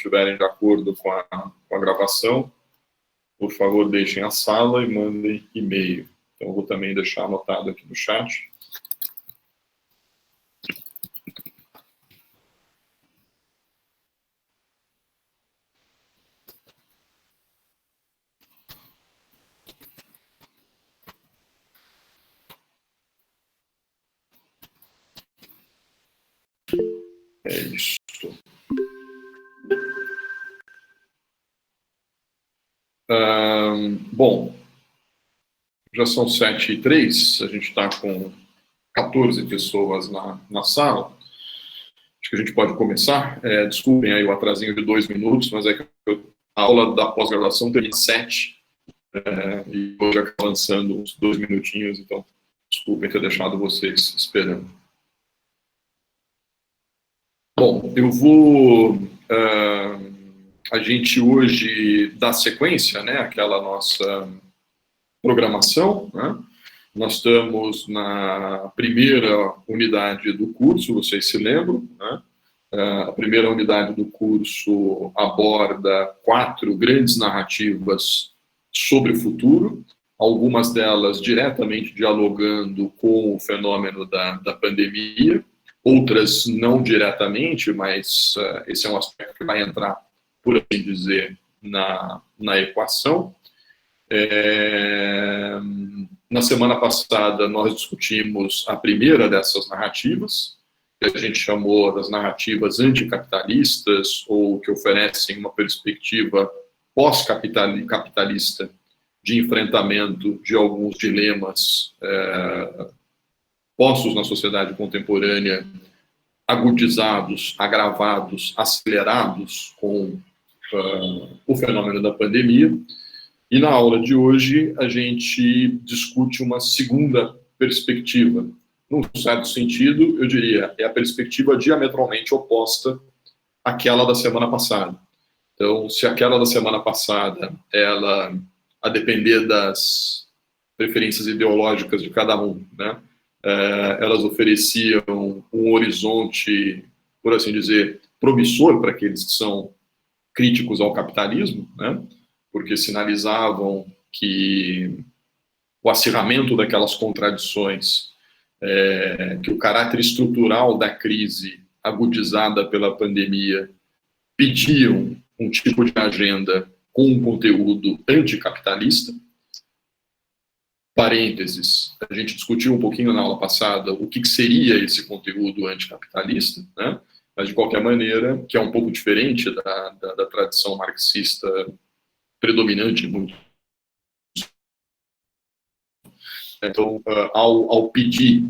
estiverem de acordo com a gravação, por favor, deixem a sala e mandem e-mail. Então, eu vou também deixar anotado aqui no chat. É isso. Bom, já são 7h03, a gente está com 14 pessoas na sala. Acho que a gente pode começar. Desculpem aí o atrasinho de 2 minutos, mas é que a aula da pós-graduação termina às 7, e hoje acaba lançando uns 2 minutinhos, então desculpem ter deixado vocês esperando. Bom, eu vou... a gente hoje dá sequência, né, àquela nossa programação, né? Nós estamos na primeira unidade do curso, vocês se lembram, né? A primeira unidade do curso aborda 4 grandes narrativas sobre o futuro, algumas delas diretamente dialogando com o fenômeno da pandemia, outras não diretamente, mas esse é um aspecto que vai entrar, por assim dizer, na equação. Na semana passada, nós discutimos a primeira dessas narrativas, que a gente chamou das narrativas anticapitalistas, ou que oferecem uma perspectiva pós-capitalista de enfrentamento de alguns dilemas postos na sociedade contemporânea, agudizados, agravados, acelerados com o fenômeno da pandemia. E na aula de hoje a gente discute uma segunda perspectiva. Num certo sentido, eu diria, é a perspectiva diametralmente oposta àquela da semana passada. Então, se aquela da semana passada, ela, a depender das preferências ideológicas de cada um, né, elas ofereciam um horizonte, por assim dizer, promissor para aqueles que são críticos ao capitalismo, né, porque sinalizavam que o acirramento daquelas contradições, que o caráter estrutural da crise agudizada pela pandemia pediam um tipo de agenda com um conteúdo anticapitalista. Parênteses, a gente discutiu um pouquinho na aula passada o que seria esse conteúdo anticapitalista, né? Mas, de qualquer maneira, que é um pouco diferente da tradição marxista predominante muito. Então, ao pedir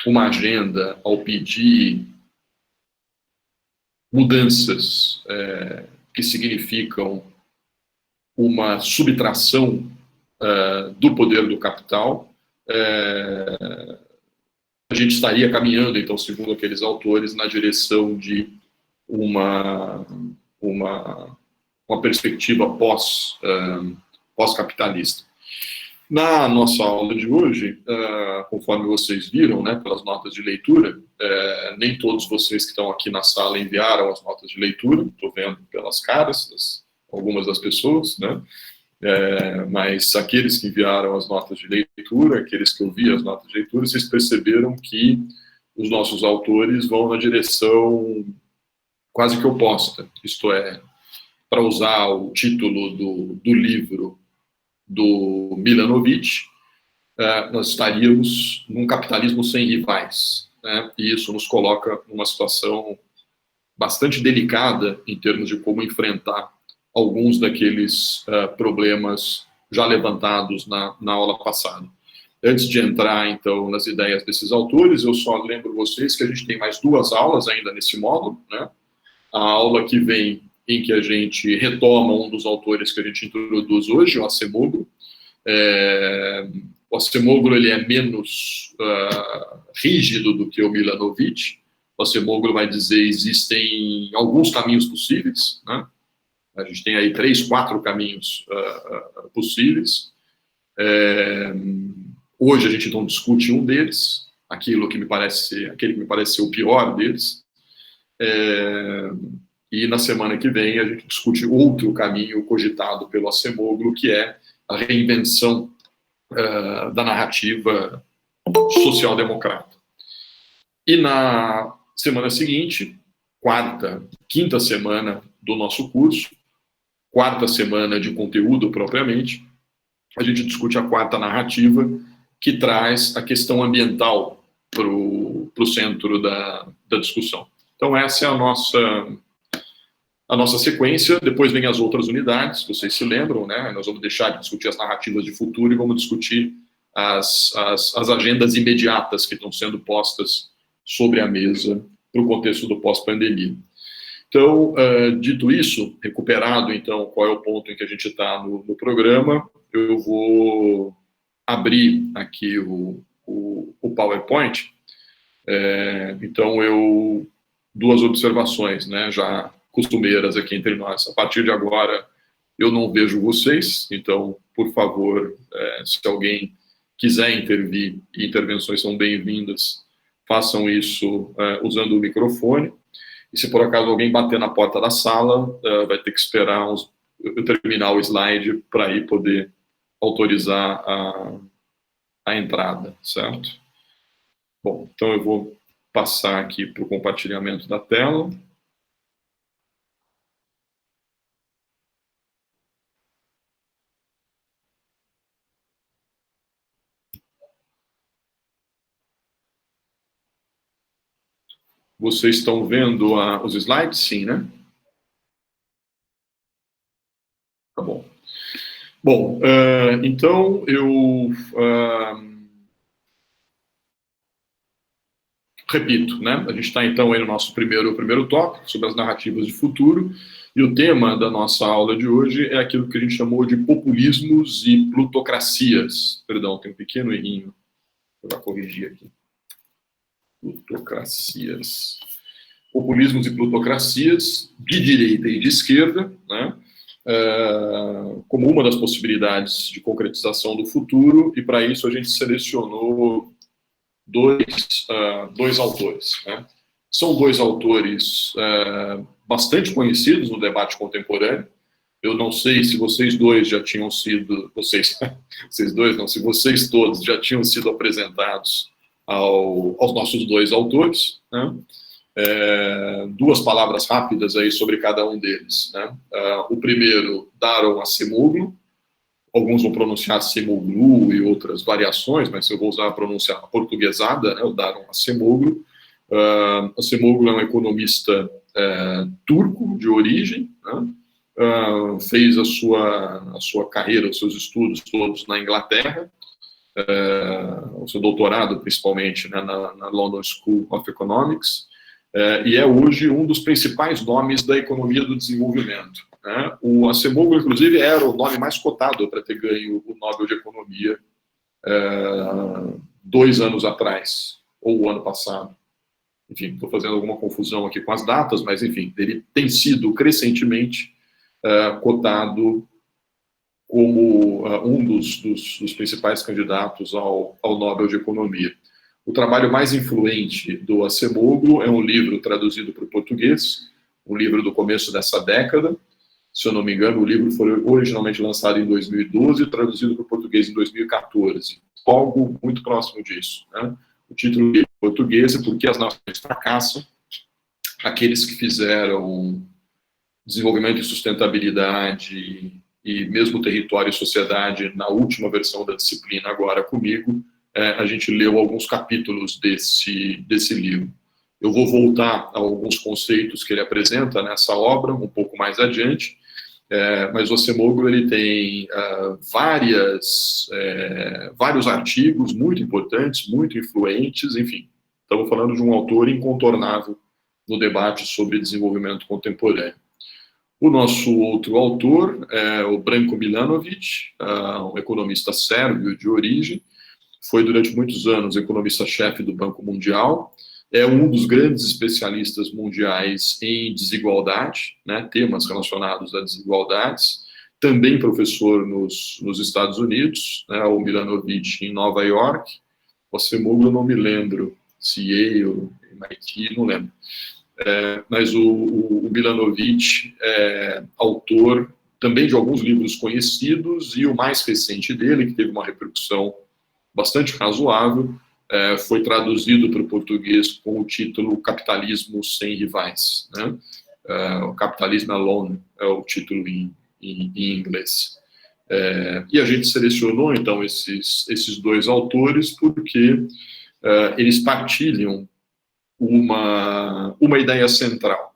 uma agenda, ao pedir mudanças que significam uma subtração do poder do capital, a gente estaria caminhando, então, segundo aqueles autores, na direção de uma perspectiva pós-capitalista. Na nossa aula de hoje, conforme vocês viram, né, pelas notas de leitura, nem todos vocês que estão aqui na sala enviaram as notas de leitura, estou vendo pelas caras, algumas das pessoas, né, mas aqueles que enviaram as notas de leitura, aqueles que ouviram as notas de leitura, vocês perceberam que os nossos autores vão na direção quase que oposta, isto é, para usar o título do livro do Milanovic, nós estaríamos num capitalismo sem rivais, né? E isso nos coloca numa situação bastante delicada em termos de como enfrentar alguns daqueles problemas já levantados na aula passada. Antes de entrar, então, nas ideias desses autores, eu só lembro vocês que a gente tem mais 2 aulas ainda nesse módulo, né? A aula que vem, em que a gente retoma um dos autores que a gente introduz hoje, o Acemoglu. O Acemoglu, ele é menos rígido do que o Milanovic. O Acemoglu vai dizer que existem alguns caminhos possíveis, né? A gente tem aí 3, 4 caminhos possíveis. Hoje a gente então discute um deles, aquele que me parece ser o pior deles. E na semana que vem a gente discute outro caminho cogitado pelo Acemoglu, que é a reinvenção da narrativa social-democrata. E na semana seguinte, quinta semana do nosso curso, quarta semana de conteúdo propriamente, a gente discute a quarta narrativa, que traz a questão ambiental para o centro da discussão. Então, essa é a nossa sequência. Depois vem as outras unidades, vocês se lembram, né? Nós vamos deixar de discutir as narrativas de futuro e vamos discutir as agendas imediatas que estão sendo postas sobre a mesa para o contexto do pós-pandemia. Então, dito isso, recuperado, então, qual é o ponto em que a gente está no programa, eu vou abrir aqui o PowerPoint. Então, duas observações, né, já costumeiras aqui entre nós. A partir de agora, eu não vejo vocês, então, por favor, se alguém quiser intervir, e intervenções são bem-vindas, façam isso usando o microfone. E se por acaso alguém bater na porta da sala, vai ter que esperar eu terminar o slide para aí poder autorizar a entrada, certo? Bom, então eu vou passar aqui para o compartilhamento da tela. Vocês estão vendo os slides? Sim, né? Tá bom. Bom, então eu repito, né? A gente está então aí no nosso primeiro tópico sobre as narrativas de futuro, e o tema da nossa aula de hoje é aquilo que a gente chamou de populismos e plutocracias. Perdão, tem um pequeno errinho. Vou já corrigir aqui. Plutocracias. Populismos e plutocracias de direita e de esquerda, né? Como uma das possibilidades de concretização do futuro, e para isso a gente selecionou dois autores, né? São dois autores bastante conhecidos no debate contemporâneo. Eu não sei se vocês dois já tinham sido, vocês dois não, se vocês todos já tinham sido apresentados aos nossos dois autores, né? Duas palavras rápidas aí sobre cada um deles, né? O primeiro, Daron Acemoglu. Alguns vão pronunciar Acemoglu e outras variações, mas eu vou usar a pronúncia portuguesada, né, o Daron Acemoglu. Acemoglu é um economista turco de origem, né? Fez a sua carreira, os seus estudos todos na Inglaterra, o seu doutorado principalmente, né, na London School of Economics, e é hoje um dos principais nomes da economia do desenvolvimento, né? O Acemoglu, inclusive, era o nome mais cotado para ter ganho o Nobel de Economia 2 anos atrás, ou o ano passado. Enfim, estou fazendo alguma confusão aqui com as datas, mas, enfim, ele tem sido crescentemente cotado como um dos principais candidatos ao Nobel de Economia. O trabalho mais influente do Acemoglu é um livro traduzido para o português, um livro do começo dessa década. Se eu não me engano, o livro foi originalmente lançado em 2012 e traduzido para o português em 2014. Algo muito próximo disso, né? O título do livro em português é Por que as Nações Fracassam? Aqueles que fizeram desenvolvimento e sustentabilidade e mesmo território e sociedade na última versão da disciplina agora comigo, a gente leu alguns capítulos desse livro. Eu vou voltar a alguns conceitos que ele apresenta nessa obra, um pouco mais adiante, mas o Acemoglu ele tem vários artigos muito importantes, muito influentes, enfim. Estamos falando de um autor incontornável no debate sobre desenvolvimento contemporâneo. O nosso outro autor é o Branko Milanović, um economista sérvio de origem, foi durante muitos anos economista-chefe do Banco Mundial, é um dos grandes especialistas mundiais em desigualdade, né, temas relacionados a desigualdades, também professor nos Estados Unidos, né, o Milanović em Nova York, o Acemoglu eu não me lembro, se Yale, MIT, não lembro. mas o Milanovic é autor também de alguns livros conhecidos, e o mais recente dele, que teve uma repercussão bastante razoável, foi traduzido para o português com o título Capitalismo Sem Rivais, né? O Capitalism Alone é o título em inglês. E a gente selecionou, então, esses dois autores porque eles partilham uma ideia central.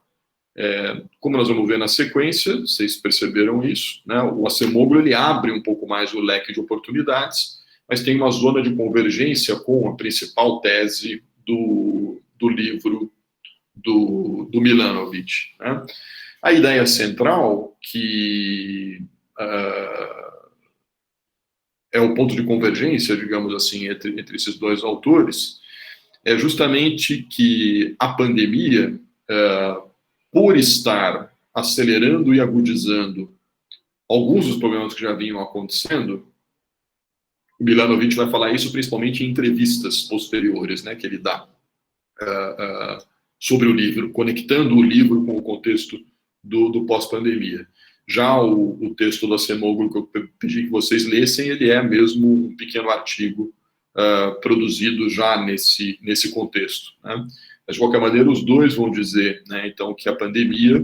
Como nós vamos ver na sequência, vocês perceberam isso, né? O Acemoglu, ele abre um pouco mais o leque de oportunidades, mas tem uma zona de convergência com a principal tese do livro do Milanovic, né? A ideia central, que é o ponto de convergência, digamos assim, entre esses dois autores, é justamente que a pandemia, por estar acelerando e agudizando alguns dos problemas que já vinham acontecendo, o Milanovic vai falar isso principalmente em entrevistas posteriores, né, que ele dá sobre o livro, conectando o livro com o contexto do pós-pandemia. Já o texto do Acemoglu, que eu pedi que vocês lessem, ele é mesmo um pequeno artigo produzido já nesse contexto, né? Mas, de qualquer maneira, os dois vão dizer, né, então, que a pandemia,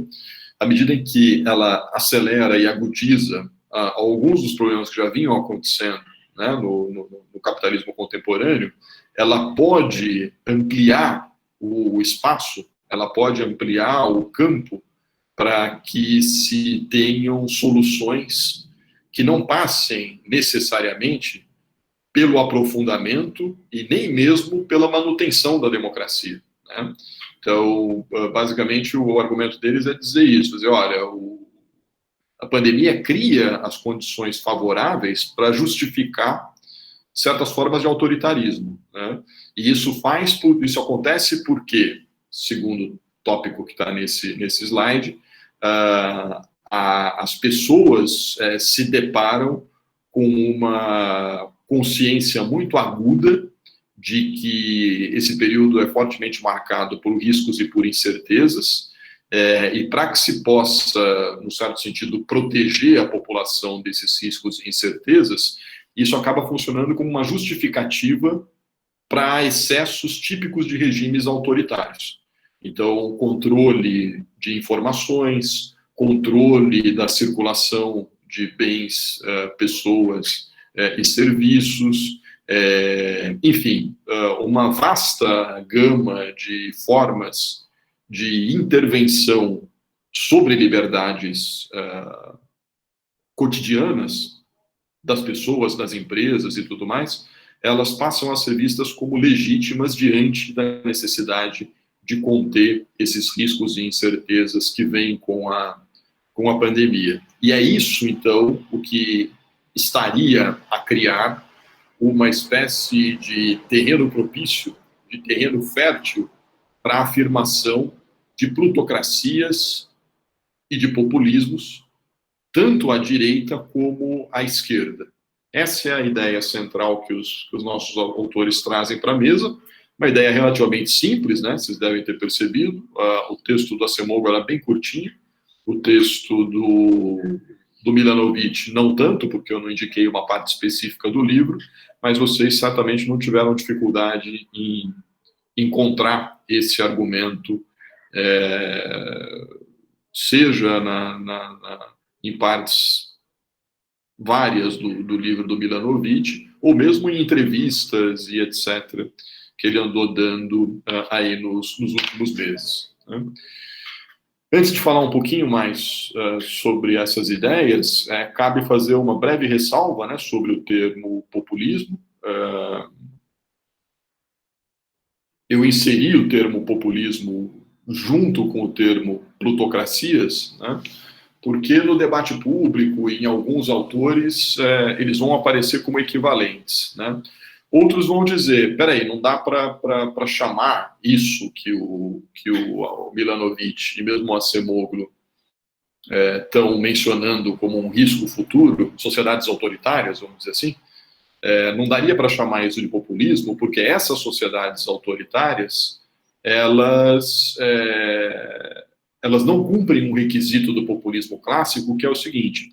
à medida em que ela acelera e agudiza alguns dos problemas que já vinham acontecendo, né, no capitalismo contemporâneo, ela pode ampliar o espaço, ela pode ampliar o campo para que se tenham soluções que não passem necessariamente pelo aprofundamento e nem mesmo pela manutenção da democracia, né? Então, basicamente, o argumento deles é dizer isso, dizer, olha, a pandemia cria as condições favoráveis para justificar certas formas de autoritarismo, né? E isso acontece porque, segundo o tópico que está nesse slide, as pessoas se deparam com uma consciência muito aguda de que esse período é fortemente marcado por riscos e por incertezas, e para que se possa, no certo sentido, proteger a população desses riscos e incertezas, isso acaba funcionando como uma justificativa para excessos típicos de regimes autoritários. Então, controle de informações, controle da circulação de bens, pessoas e serviços, enfim, uma vasta gama de formas de intervenção sobre liberdades cotidianas das pessoas, das empresas e tudo mais, elas passam a ser vistas como legítimas diante da necessidade de conter esses riscos e incertezas que vêm com a pandemia. E é isso, então, o que estaria a criar uma espécie de terreno propício, de terreno fértil para a afirmação de plutocracias e de populismos, tanto à direita como à esquerda. Essa é a ideia central que os nossos autores trazem para a mesa, uma ideia relativamente simples, né? Vocês devem ter percebido. O texto do Acemoglu era bem curtinho, o texto do Milanovic não tanto, porque eu não indiquei uma parte específica do livro, mas vocês certamente não tiveram dificuldade em encontrar esse argumento, seja em partes várias do livro do Milanovic, ou mesmo em entrevistas e etc., que ele andou dando aí nos últimos meses, né? Antes de falar um pouquinho mais sobre essas ideias, cabe fazer uma breve ressalva, né, sobre o termo populismo. Eu inseri o termo populismo junto com o termo plutocracias, né, porque no debate público e em alguns autores eles vão aparecer como equivalentes, né? Outros vão dizer, peraí, não dá para chamar isso que o Milanovic e mesmo o Acemoglu estão mencionando como um risco futuro, sociedades autoritárias, vamos dizer assim, não daria para chamar isso de populismo, porque essas sociedades autoritárias, elas não cumprem um requisito do populismo clássico, que é o seguinte: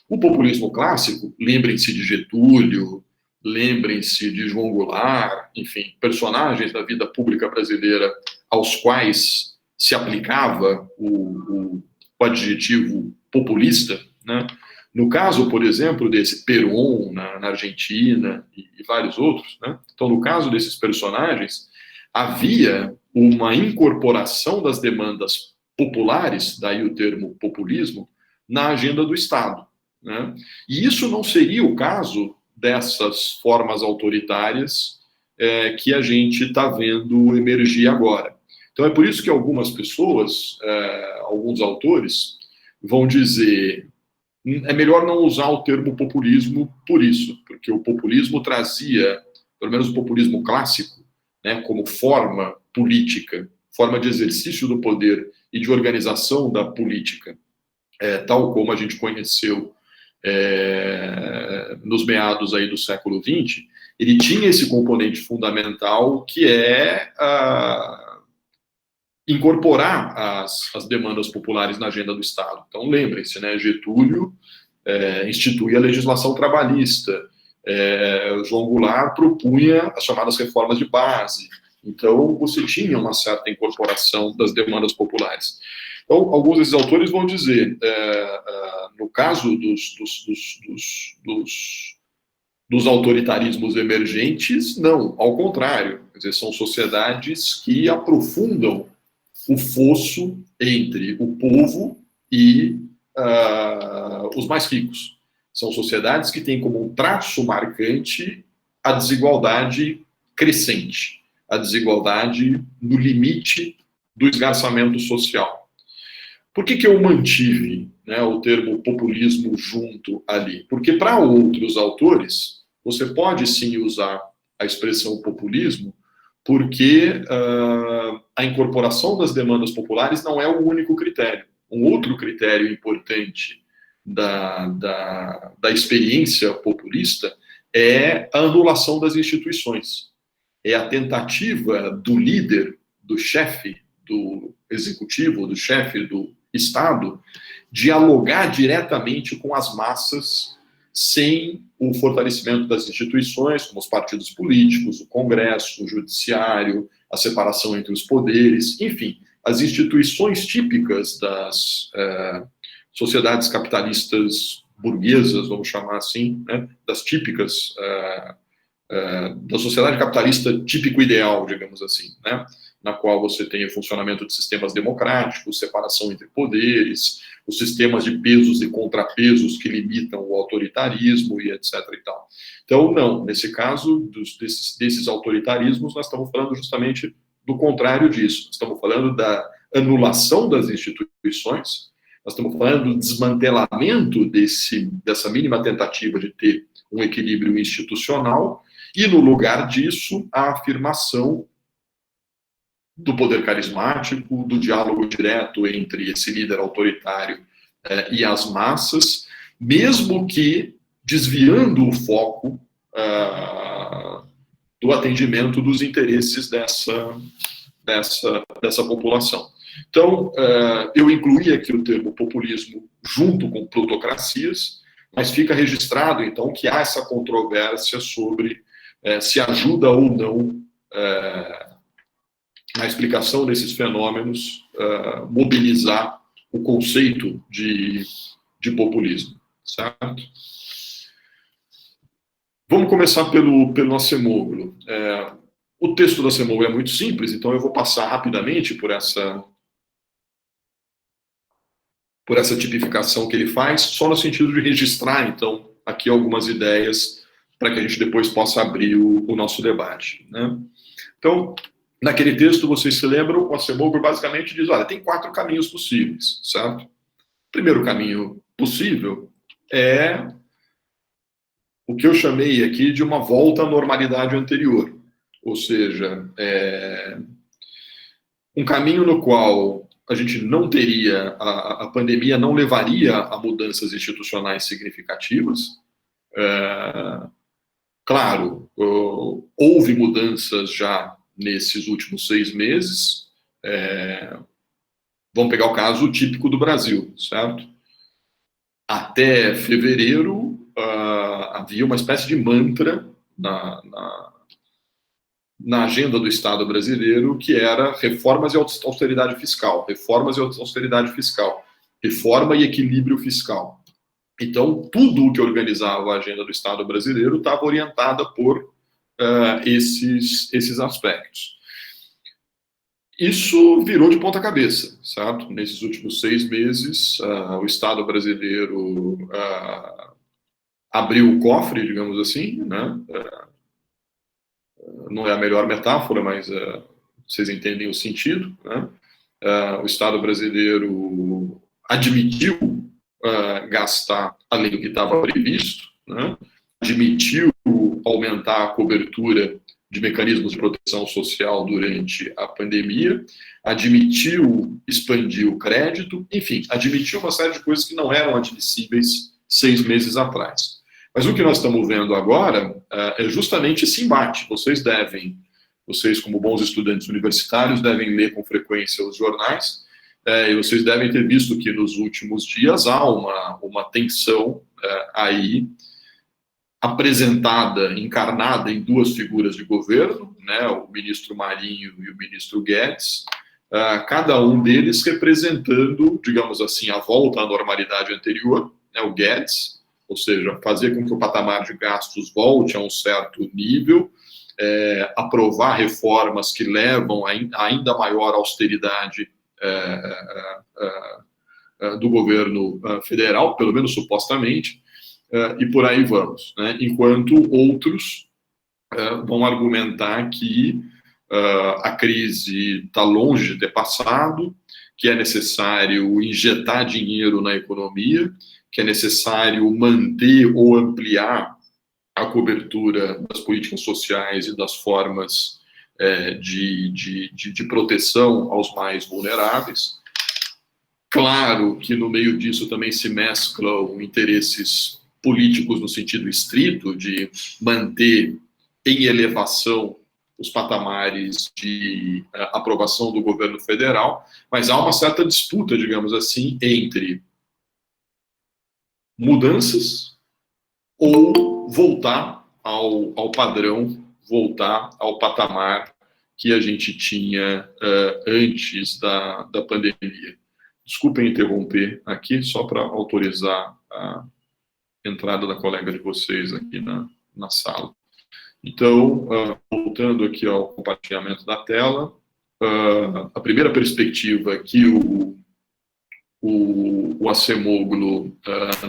o populismo clássico, lembrem-se de Getúlio, lembrem-se de João Goulart, enfim, personagens da vida pública brasileira aos quais se aplicava o adjetivo populista, né? No caso, por exemplo, desse Perón na Argentina e vários outros, né? Então, no caso desses personagens, havia uma incorporação das demandas populares, daí o termo populismo, na agenda do Estado, né? E isso não seria o caso dessas formas autoritárias que a gente está vendo emergir agora. Então, é por isso que algumas pessoas, alguns autores, vão dizer: é melhor não usar o termo populismo por isso, porque o populismo trazia, pelo menos o populismo clássico, né, como forma política, forma de exercício do poder e de organização da política, tal como a gente conheceu nos meados aí do século XX, ele tinha esse componente fundamental que é incorporar as demandas populares na agenda do Estado. Então, lembrem-se, né, Getúlio institui a legislação trabalhista, João Goulart propunha as chamadas reformas de base. Então, você tinha uma certa incorporação das demandas populares. Então, alguns desses autores vão dizer, no caso dos autoritarismos emergentes, não, ao contrário. Quer dizer, são sociedades que aprofundam o fosso entre o povo e os mais ricos. São sociedades que têm como um traço marcante a desigualdade crescente, a desigualdade no limite do esgarçamento social. Por que eu mantive, né, o termo populismo junto ali? Porque para outros autores, você pode sim usar a expressão populismo, porque a incorporação das demandas populares não é o único critério. Um outro critério importante da experiência populista é a anulação das instituições. É a tentativa do líder, do chefe do executivo, do chefe do Estado, dialogar diretamente com as massas sem o fortalecimento das instituições, como os partidos políticos, o Congresso, o Judiciário, a separação entre os poderes, enfim, as instituições típicas das sociedades capitalistas burguesas, vamos chamar assim, né, das típicas, da sociedade capitalista típico-ideal, digamos assim, né, na qual você tem o funcionamento de sistemas democráticos, separação entre poderes, os sistemas de pesos e contrapesos que limitam o autoritarismo e etc. e tal. Então, não, nesse caso, desses autoritarismos, nós estamos falando justamente do contrário disso. Estamos falando da anulação das instituições, nós estamos falando do desmantelamento dessa mínima tentativa de ter um equilíbrio institucional e, no lugar disso, a afirmação do poder carismático, do diálogo direto entre esse líder autoritário e as massas, mesmo que desviando o foco do atendimento dos interesses dessa população. Então, eu incluí aqui o termo populismo junto com plutocracias, mas fica registrado, então, que há essa controvérsia sobre se ajuda ou não na explicação desses fenômenos, mobilizar o conceito de populismo, certo? Vamos começar pelo Acemoglu. O texto do Acemoglu é muito simples, então eu vou passar rapidamente por essa tipificação que ele faz, só no sentido de registrar, então, aqui algumas ideias para que a gente depois possa abrir o nosso debate, né? Então, naquele texto, vocês se lembram, o Acemoglu basicamente diz, olha, tem 4 caminhos possíveis, certo? O primeiro caminho possível é o que eu chamei aqui de uma volta à normalidade anterior, ou seja, um caminho no qual a gente não teria, a pandemia não levaria a mudanças institucionais significativas. Claro, houve mudanças já nesses últimos 6 meses, vamos pegar o caso típico do Brasil, certo? Até fevereiro, havia uma espécie de mantra na agenda do Estado brasileiro, que era reformas e austeridade fiscal, reformas e austeridade fiscal, reforma e equilíbrio fiscal. Então, tudo o que organizava a agenda do Estado brasileiro estava orientada por esses aspectos. Isso virou de ponta cabeça, certo? Nesses últimos 6 meses, o Estado brasileiro abriu o cofre, digamos assim, né? Não é a melhor metáfora, mas vocês entendem o sentido, né? O Estado brasileiro admitiu gastar além do que estava previsto, né? Admitiu aumentar a cobertura de mecanismos de proteção social durante a pandemia, admitiu expandir o crédito, enfim, admitiu uma série de coisas que não eram admissíveis 6 meses atrás. Mas o que nós estamos vendo agora é justamente esse embate. Vocês, como bons estudantes universitários, devem ler com frequência os jornais, e vocês devem ter visto que nos últimos dias há uma tensão aí apresentada, encarnada em 2 figuras de governo, né, o ministro Marinho e o ministro Guedes, cada um deles representando, digamos assim, a volta à normalidade anterior, né, o Guedes, ou seja, fazer com que o patamar de gastos volte a um certo nível, aprovar reformas que levam a ainda maior austeridade do governo federal, pelo menos supostamente, e por aí vamos, né? Enquanto outros vão argumentar que a crise está longe de ter passado, que é necessário injetar dinheiro na economia, que é necessário manter ou ampliar a cobertura das políticas sociais e das formas de proteção aos mais vulneráveis. Claro que no meio disso também se mesclam interesses políticos no sentido estrito, de manter em elevação os patamares de aprovação do governo federal, mas há uma certa disputa, digamos assim, entre mudanças ou voltar ao padrão, voltar ao patamar que a gente tinha antes da pandemia. Desculpem interromper aqui, só para autorizar a entrada da colega de vocês aqui na sala. Então, voltando aqui ao compartilhamento da tela, a primeira perspectiva que o Acemoglu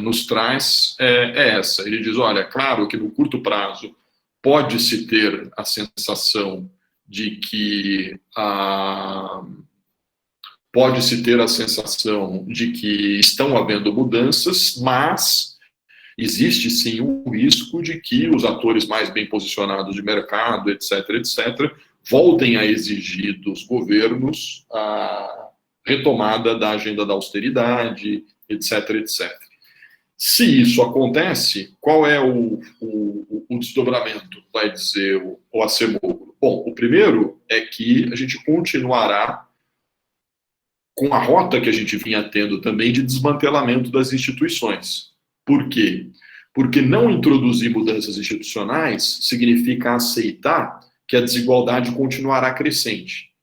nos traz é essa. Ele diz, olha, claro que no curto prazo pode-se ter a sensação de que estão havendo mudanças, mas existe sim um risco de que os atores mais bem posicionados de mercado, etc., voltem a exigir dos governos a retomada da agenda da austeridade, etc. Se isso acontece, qual é o desdobramento, vai dizer o Acemoglu? Bom, o primeiro é que a gente continuará com a rota que a gente vinha tendo também de desmantelamento das instituições. Por quê? Porque não introduzir mudanças institucionais significa aceitar que a desigualdade continuará crescente.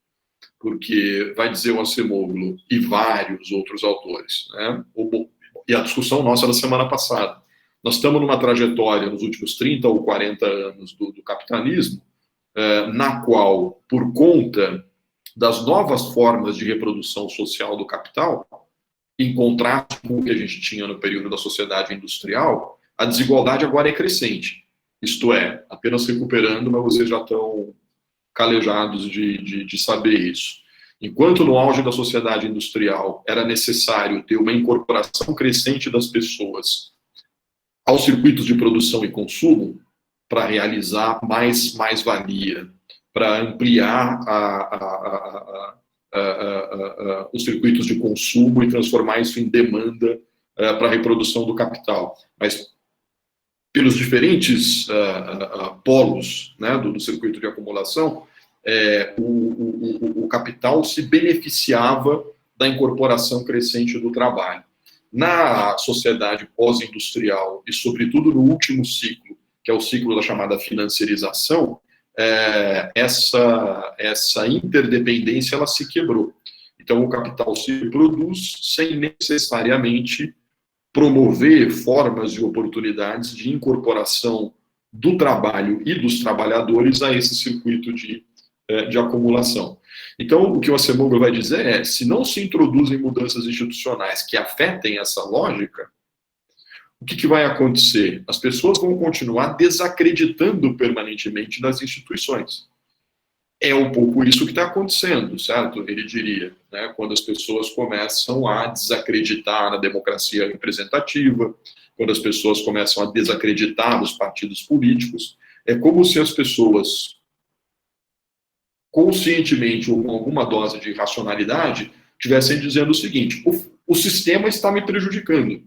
Porque, vai dizer o Acemoglu e vários outros autores, né? E a discussão nossa da semana passada. Nós estamos numa trajetória nos últimos 30 ou 40 anos do capitalismo, na qual, por conta das novas formas de reprodução social do capital, em contraste com o que a gente tinha no período da sociedade industrial, a desigualdade agora é crescente. Isto é, apenas recuperando, mas vocês já estão calejados de saber isso. Enquanto no auge da sociedade industrial era necessário ter uma incorporação crescente das pessoas aos circuitos de produção e consumo para realizar mais-valia, para ampliar os circuitos de consumo e transformar isso em demanda para a reprodução do capital. Mas pelos diferentes polos, né, do circuito de acumulação, o capital se beneficiava da incorporação crescente do trabalho. Na sociedade pós-industrial, e sobretudo no último ciclo, que é o ciclo da chamada financiarização, essa interdependência ela se quebrou. Então, o capital se produz sem necessariamente promover formas e oportunidades de incorporação do trabalho e dos trabalhadores a esse circuito de acumulação. Então, o que o Acemoglu vai dizer é, se não se introduzem mudanças institucionais que afetem essa lógica, o que vai acontecer? As pessoas vão continuar desacreditando permanentemente nas instituições. É um pouco isso que está acontecendo, certo? Ele diria, né? Quando as pessoas começam a desacreditar na democracia representativa, quando as pessoas começam a desacreditar nos partidos políticos, é como se as pessoas, conscientemente ou com alguma dose de racionalidade, estivessem dizendo o seguinte, o sistema está me prejudicando.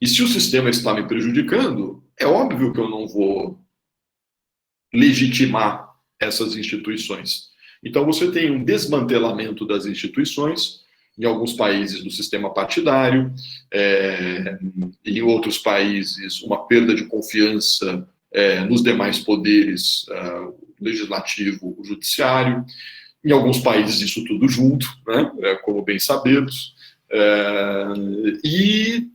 E se o sistema está me prejudicando, é óbvio que eu não vou legitimar essas instituições. Então, você tem um desmantelamento das instituições, em alguns países do sistema partidário, em outros países, uma perda de confiança nos demais poderes, legislativo, o judiciário, em alguns países isso tudo junto, né, como bem sabemos, e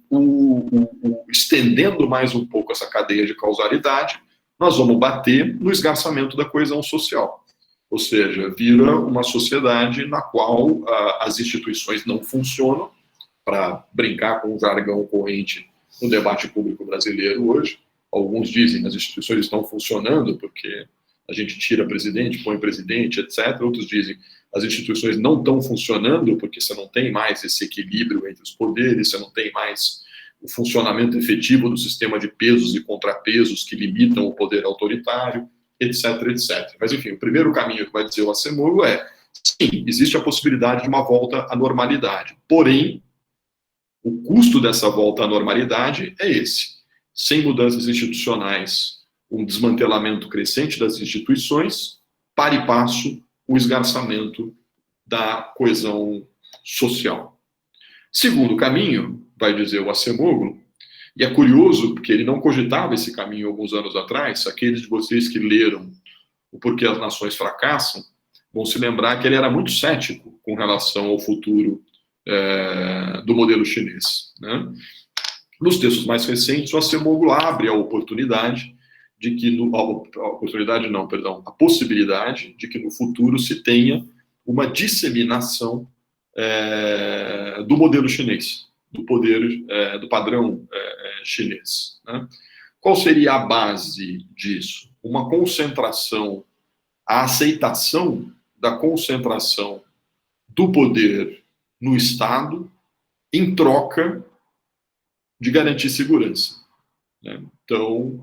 estendendo mais um pouco essa cadeia de causalidade, nós vamos bater no esgarçamento da coesão social. Ou seja, vira uma sociedade na qual as instituições não funcionam, para brincar com o jargão corrente no debate público brasileiro hoje. Alguns dizem que as instituições estão funcionando porque a gente tira presidente, põe presidente, etc. Outros dizem que as instituições não estão funcionando porque você não tem mais esse equilíbrio entre os poderes, você não tem mais o funcionamento efetivo do sistema de pesos e contrapesos que limitam o poder autoritário, etc, etc. Mas, enfim, o primeiro caminho que vai dizer o Acemoglu é, sim, existe a possibilidade de uma volta à normalidade. Porém, o custo dessa volta à normalidade é esse. Sem mudanças institucionais, um desmantelamento crescente das instituições, para e passo, o esgarçamento da coesão social. Segundo caminho, vai dizer o Acemoglu, e é curioso porque ele não cogitava esse caminho alguns anos atrás. Aqueles de vocês que leram O Porquê as Nações Fracassam vão se lembrar que ele era muito cético com relação ao futuro do modelo chinês, né? Nos textos mais recentes, o Acemoglu abre a oportunidade de que a possibilidade de que no futuro se tenha uma disseminação do modelo chinês, do poder, do padrão chinês, né? Qual seria a base disso? Uma concentração, a aceitação da concentração do poder no Estado em troca de garantir segurança, né? Então,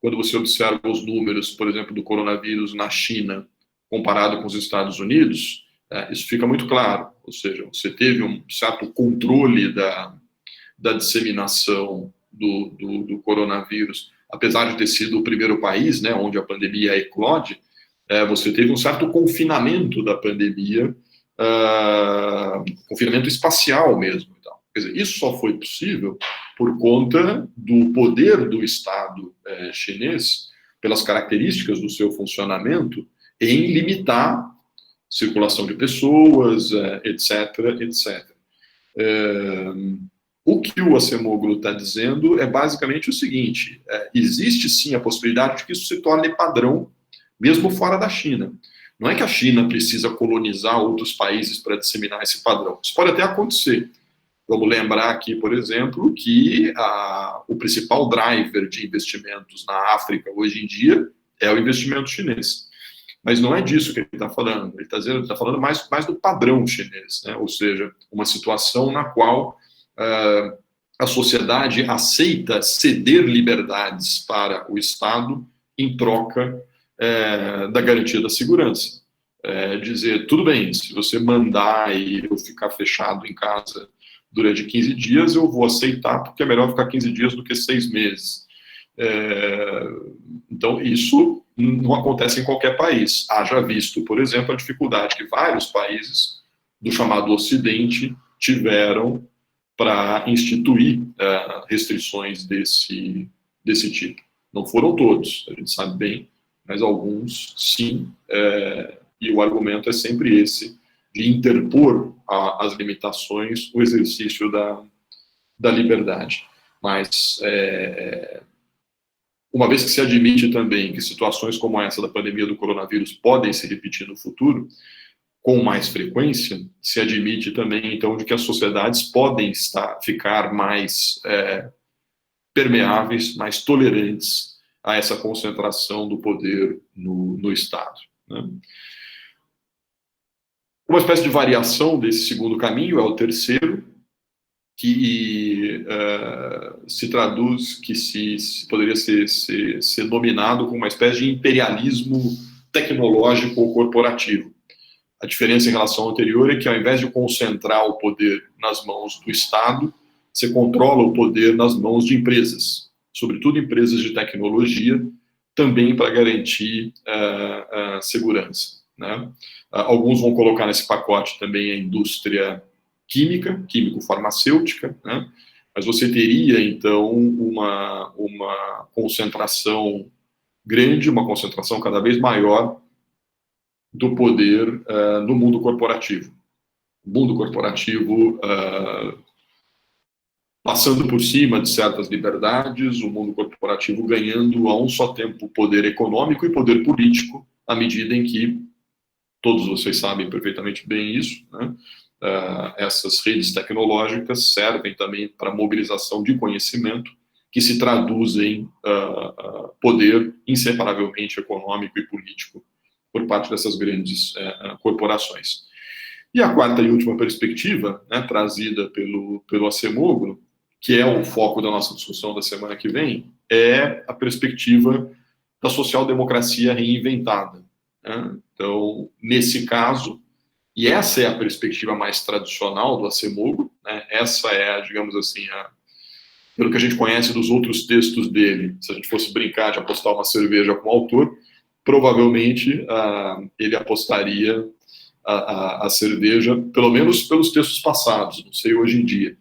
quando você observa os números, por exemplo, do coronavírus na China, comparado com os Estados Unidos, isso fica muito claro. Ou seja, você teve um certo controle da disseminação do coronavírus, apesar de ter sido o primeiro país, né, onde a pandemia eclode, você teve um certo confinamento da pandemia, confinamento espacial mesmo. Então. Quer dizer, isso só foi possível por conta do poder do Estado chinês, pelas características do seu funcionamento, em limitar circulação de pessoas, etc, etc. O que o Acemoglu está dizendo é basicamente o seguinte, existe sim a possibilidade de que isso se torne padrão, mesmo fora da China. Não é que a China precisa colonizar outros países para disseminar esse padrão. Isso pode até acontecer. Vamos lembrar aqui, por exemplo, que o principal driver de investimentos na África hoje em dia é o investimento chinês. Mas não é disso que ele está falando. Ele está falando mais do padrão chinês, né? Ou seja, uma situação na qual a sociedade aceita ceder liberdades para o Estado em troca da garantia da segurança. Dizer, tudo bem, se você mandar e eu ficar fechado em casa durante 15 dias, eu vou aceitar, porque é melhor ficar 15 dias do que 6 meses. Então, isso não acontece em qualquer país. Haja visto, por exemplo, a dificuldade que vários países do chamado Ocidente tiveram para instituir restrições desse tipo. Não foram todos, a gente sabe bem, mas alguns sim, e o argumento é sempre esse, de interpor as limitações, o exercício da liberdade. Mas, uma vez que se admite também que situações como essa da pandemia do coronavírus podem se repetir no futuro, com mais frequência, se admite também, então, de que as sociedades podem ficar mais permeáveis, mais tolerantes a essa concentração do poder no Estado, né? Uma espécie de variação desse segundo caminho é o terceiro, que se traduz, que poderia ser dominado como uma espécie de imperialismo tecnológico ou corporativo. A diferença em relação ao anterior é que, ao invés de concentrar o poder nas mãos do Estado, você controla o poder nas mãos de empresas, sobretudo empresas de tecnologia, também para garantir segurança, né? Alguns vão colocar nesse pacote também a indústria químico-farmacêutica, né? Mas você teria, então, uma concentração grande, uma concentração cada vez maior do poder no mundo corporativo. O mundo corporativo passando por cima de certas liberdades, o mundo corporativo ganhando a um só tempo poder econômico e poder político, à medida em que, todos vocês sabem perfeitamente bem isso, né? Essas redes tecnológicas servem também para mobilização de conhecimento, que se traduz em poder inseparavelmente econômico e político por parte dessas grandes corporações. E a quarta e última perspectiva, né, trazida pelo Acemoglu, que é o foco da nossa discussão da semana que vem, é a perspectiva da social-democracia reinventada, né? Então, nesse caso, e essa é a perspectiva mais tradicional do Acemoglu, né? Essa é, digamos assim, pelo que a gente conhece dos outros textos dele, se a gente fosse brincar de apostar uma cerveja com o autor, provavelmente ele apostaria a cerveja, pelo menos pelos textos passados, não sei hoje em dia.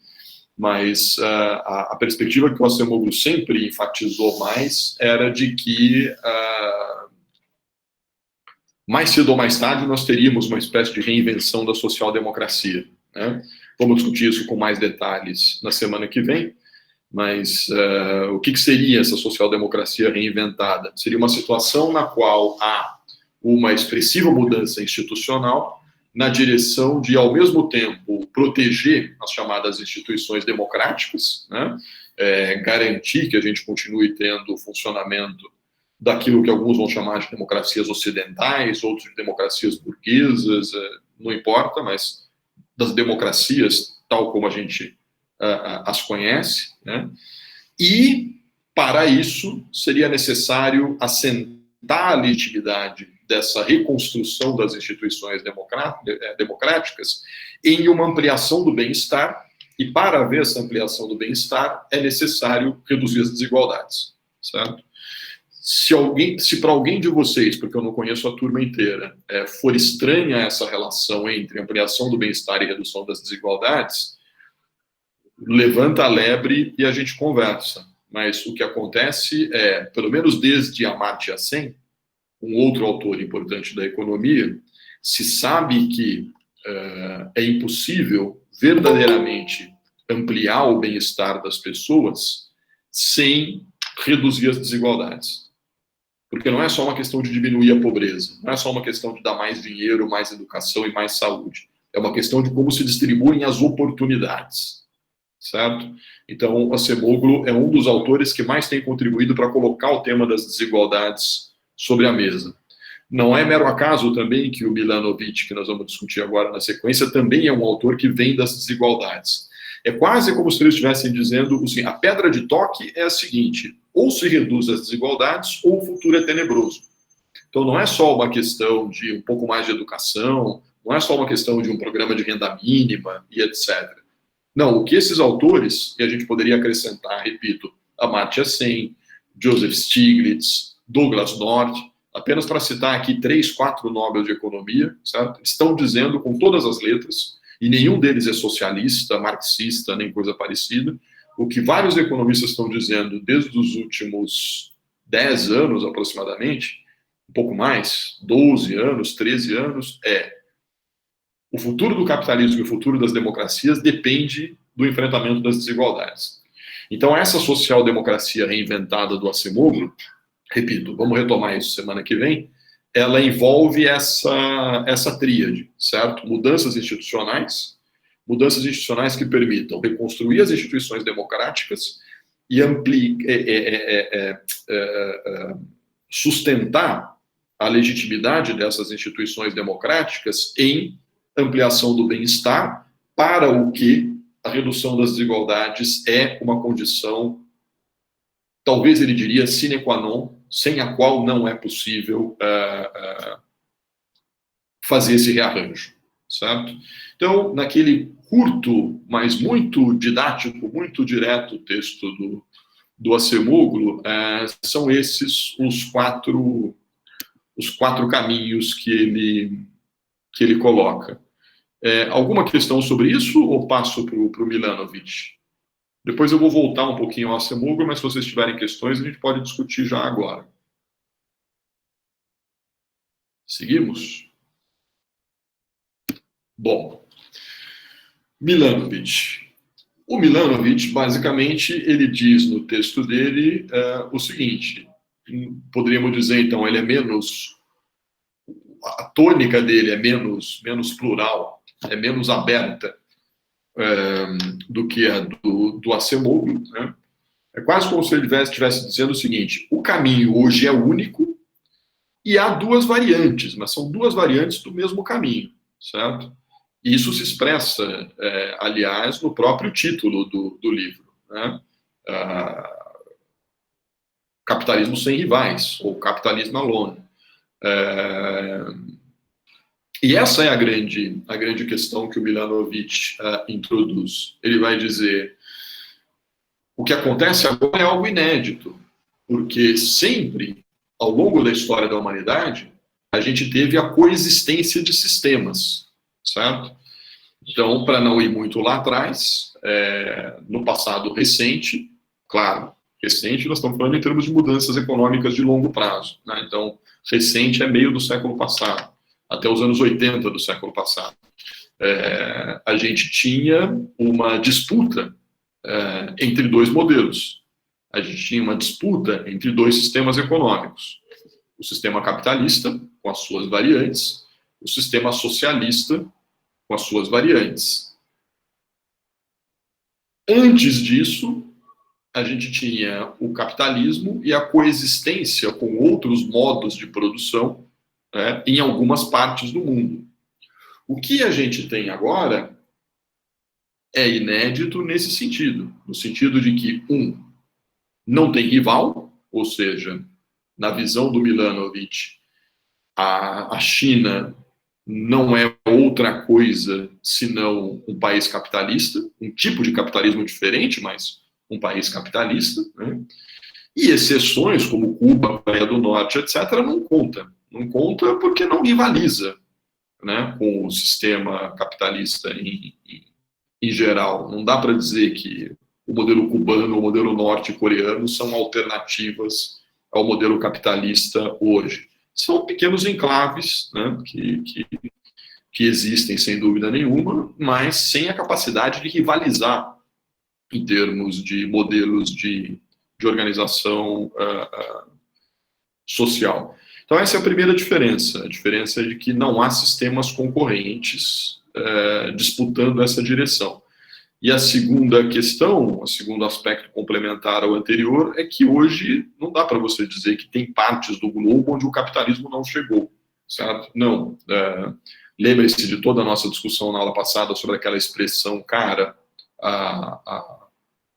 Mas a perspectiva que o Acemoglu sempre enfatizou mais era de que mais cedo ou mais tarde nós teríamos uma espécie de reinvenção da social-democracia, né? Vamos discutir isso com mais detalhes na semana que vem, mas o que seria essa social-democracia reinventada? Seria uma situação na qual há uma expressiva mudança institucional na direção de, ao mesmo tempo, proteger as chamadas instituições democráticas, né? Garantir que a gente continue tendo o funcionamento daquilo que alguns vão chamar de democracias ocidentais, outros de democracias burguesas, não importa, mas das democracias tal como a gente as conhece, né? E, para isso, seria necessário assentar a legitimidade dessa reconstrução das instituições democráticas em uma ampliação do bem-estar, e para haver essa ampliação do bem-estar é necessário reduzir as desigualdades, certo? Se para alguém de vocês, porque eu não conheço a turma inteira, for estranha essa relação entre ampliação do bem-estar e redução das desigualdades, levanta a lebre e a gente conversa. Mas o que acontece é, pelo menos desde Amartya Sen, um outro autor importante da economia, se sabe que é impossível verdadeiramente ampliar o bem-estar das pessoas sem reduzir as desigualdades. Porque não é só uma questão de diminuir a pobreza, não é só uma questão de dar mais dinheiro, mais educação e mais saúde. É uma questão de como se distribuem as oportunidades, certo? Então, o Acemoglu é um dos autores que mais tem contribuído para colocar o tema das desigualdades sobre a mesa. Não é mero acaso também que o Milanovic, que nós vamos discutir agora na sequência, também é um autor que vem das desigualdades. É quase como se eles estivessem dizendo, assim, a pedra de toque é a seguinte: ou se reduz as desigualdades, ou o futuro é tenebroso. Então não é só uma questão de um pouco mais de educação, não é só uma questão de um programa de renda mínima e etc. Não, o que esses autores, e a gente poderia acrescentar, repito, Amartya Sen, Joseph Stiglitz, Douglas North, apenas para citar aqui 3, 4 Nobel de Economia, certo? Estão dizendo com todas as letras, e nenhum deles é socialista, marxista, nem coisa parecida, o que vários economistas estão dizendo desde os últimos 10 anos aproximadamente, um pouco mais, 12 anos, 13 anos, o futuro do capitalismo e o futuro das democracias depende do enfrentamento das desigualdades. Então, essa social-democracia reinventada do Acemoglu, repito, vamos retomar isso semana que vem, ela envolve essa tríade, certo? Mudanças institucionais que permitam reconstruir as instituições democráticas e sustentar a legitimidade dessas instituições democráticas em ampliação do bem-estar, para o que a redução das desigualdades é uma condição, talvez ele diria, sine qua non, sem a qual não é possível fazer esse rearranjo, certo? Então, naquele curto, mas muito didático, muito direto texto do Acemoglu, são esses os quatro caminhos que ele coloca. Alguma questão sobre isso ou passo para o Milanovic? Depois eu vou voltar um pouquinho ao Acemoglu, mas se vocês tiverem questões, a gente pode discutir já agora. Seguimos? Bom, Milanovic. O Milanovic, basicamente, ele diz no texto dele o seguinte, poderíamos dizer, então, ele é menos... A tônica dele é menos plural, é menos aberta do que a do Acemoglu, né? É quase como se ele estivesse dizendo o seguinte: o caminho hoje é único e há duas variantes, mas são duas variantes do mesmo caminho, certo? E isso se expressa, aliás, no próprio título do livro, né? Capitalismo sem rivais, ou Capitalismo Alone. E essa é a grande questão que o Milanovic introduz. Ele vai dizer: o que acontece agora é algo inédito, porque sempre, ao longo da história da humanidade, a gente teve a coexistência de sistemas, certo? Então, para não ir muito lá atrás, no passado recente, claro, recente nós estamos falando em termos de mudanças econômicas de longo prazo, né? Então, recente é meio do século passado, até os anos 80 do século passado. A gente tinha uma disputa entre dois modelos. A gente tinha uma disputa entre dois sistemas econômicos. O sistema capitalista, com as suas variantes, o sistema socialista, com as suas variantes. Antes disso, a gente tinha o capitalismo e a coexistência com outros modos de produção, né, em algumas partes do mundo. O que a gente tem agora é inédito nesse sentido, no sentido de que, não tem rival, ou seja, na visão do Milanovic, a China não é outra coisa senão um país capitalista, um tipo de capitalismo diferente, mas um país capitalista, né? E exceções como Cuba, Coreia do Norte, etc., não conta. Não conta porque não rivaliza, né, com o sistema capitalista em geral. Não dá para dizer que o modelo cubano ou o modelo norte-coreano são alternativas ao modelo capitalista hoje. São pequenos enclaves, né, que existem, sem dúvida nenhuma, mas sem a capacidade de rivalizar em termos de modelos de organização social. Então, essa é a primeira diferença. A diferença é de que não há sistemas concorrentes disputando essa direção. E a segunda questão, o segundo aspecto complementar ao anterior, é que hoje não dá para você dizer que tem partes do globo onde o capitalismo não chegou, certo? Não. Lembre-se de toda a nossa discussão na aula passada sobre aquela expressão cara a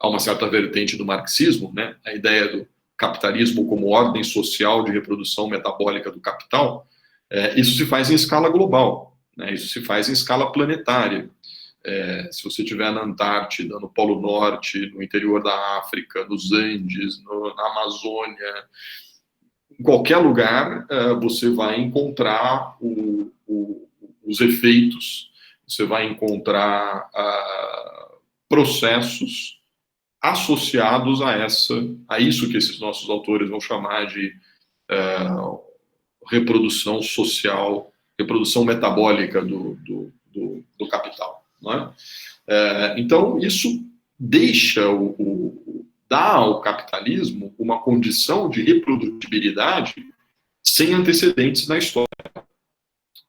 uma certa vertente do marxismo, né? A ideia do capitalismo como ordem social de reprodução metabólica do capital. Isso se faz em escala global, né? Isso se faz em escala planetária. Se você estiver na Antártida, no Polo Norte, no interior da África, nos Andes, na Amazônia, em qualquer lugar, você vai encontrar os efeitos, você vai encontrar processos associados a isso que esses nossos autores vão chamar de reprodução social, reprodução metabólica do capital. Não é? Então, isso dá ao capitalismo uma condição de reprodutibilidade sem antecedentes na história.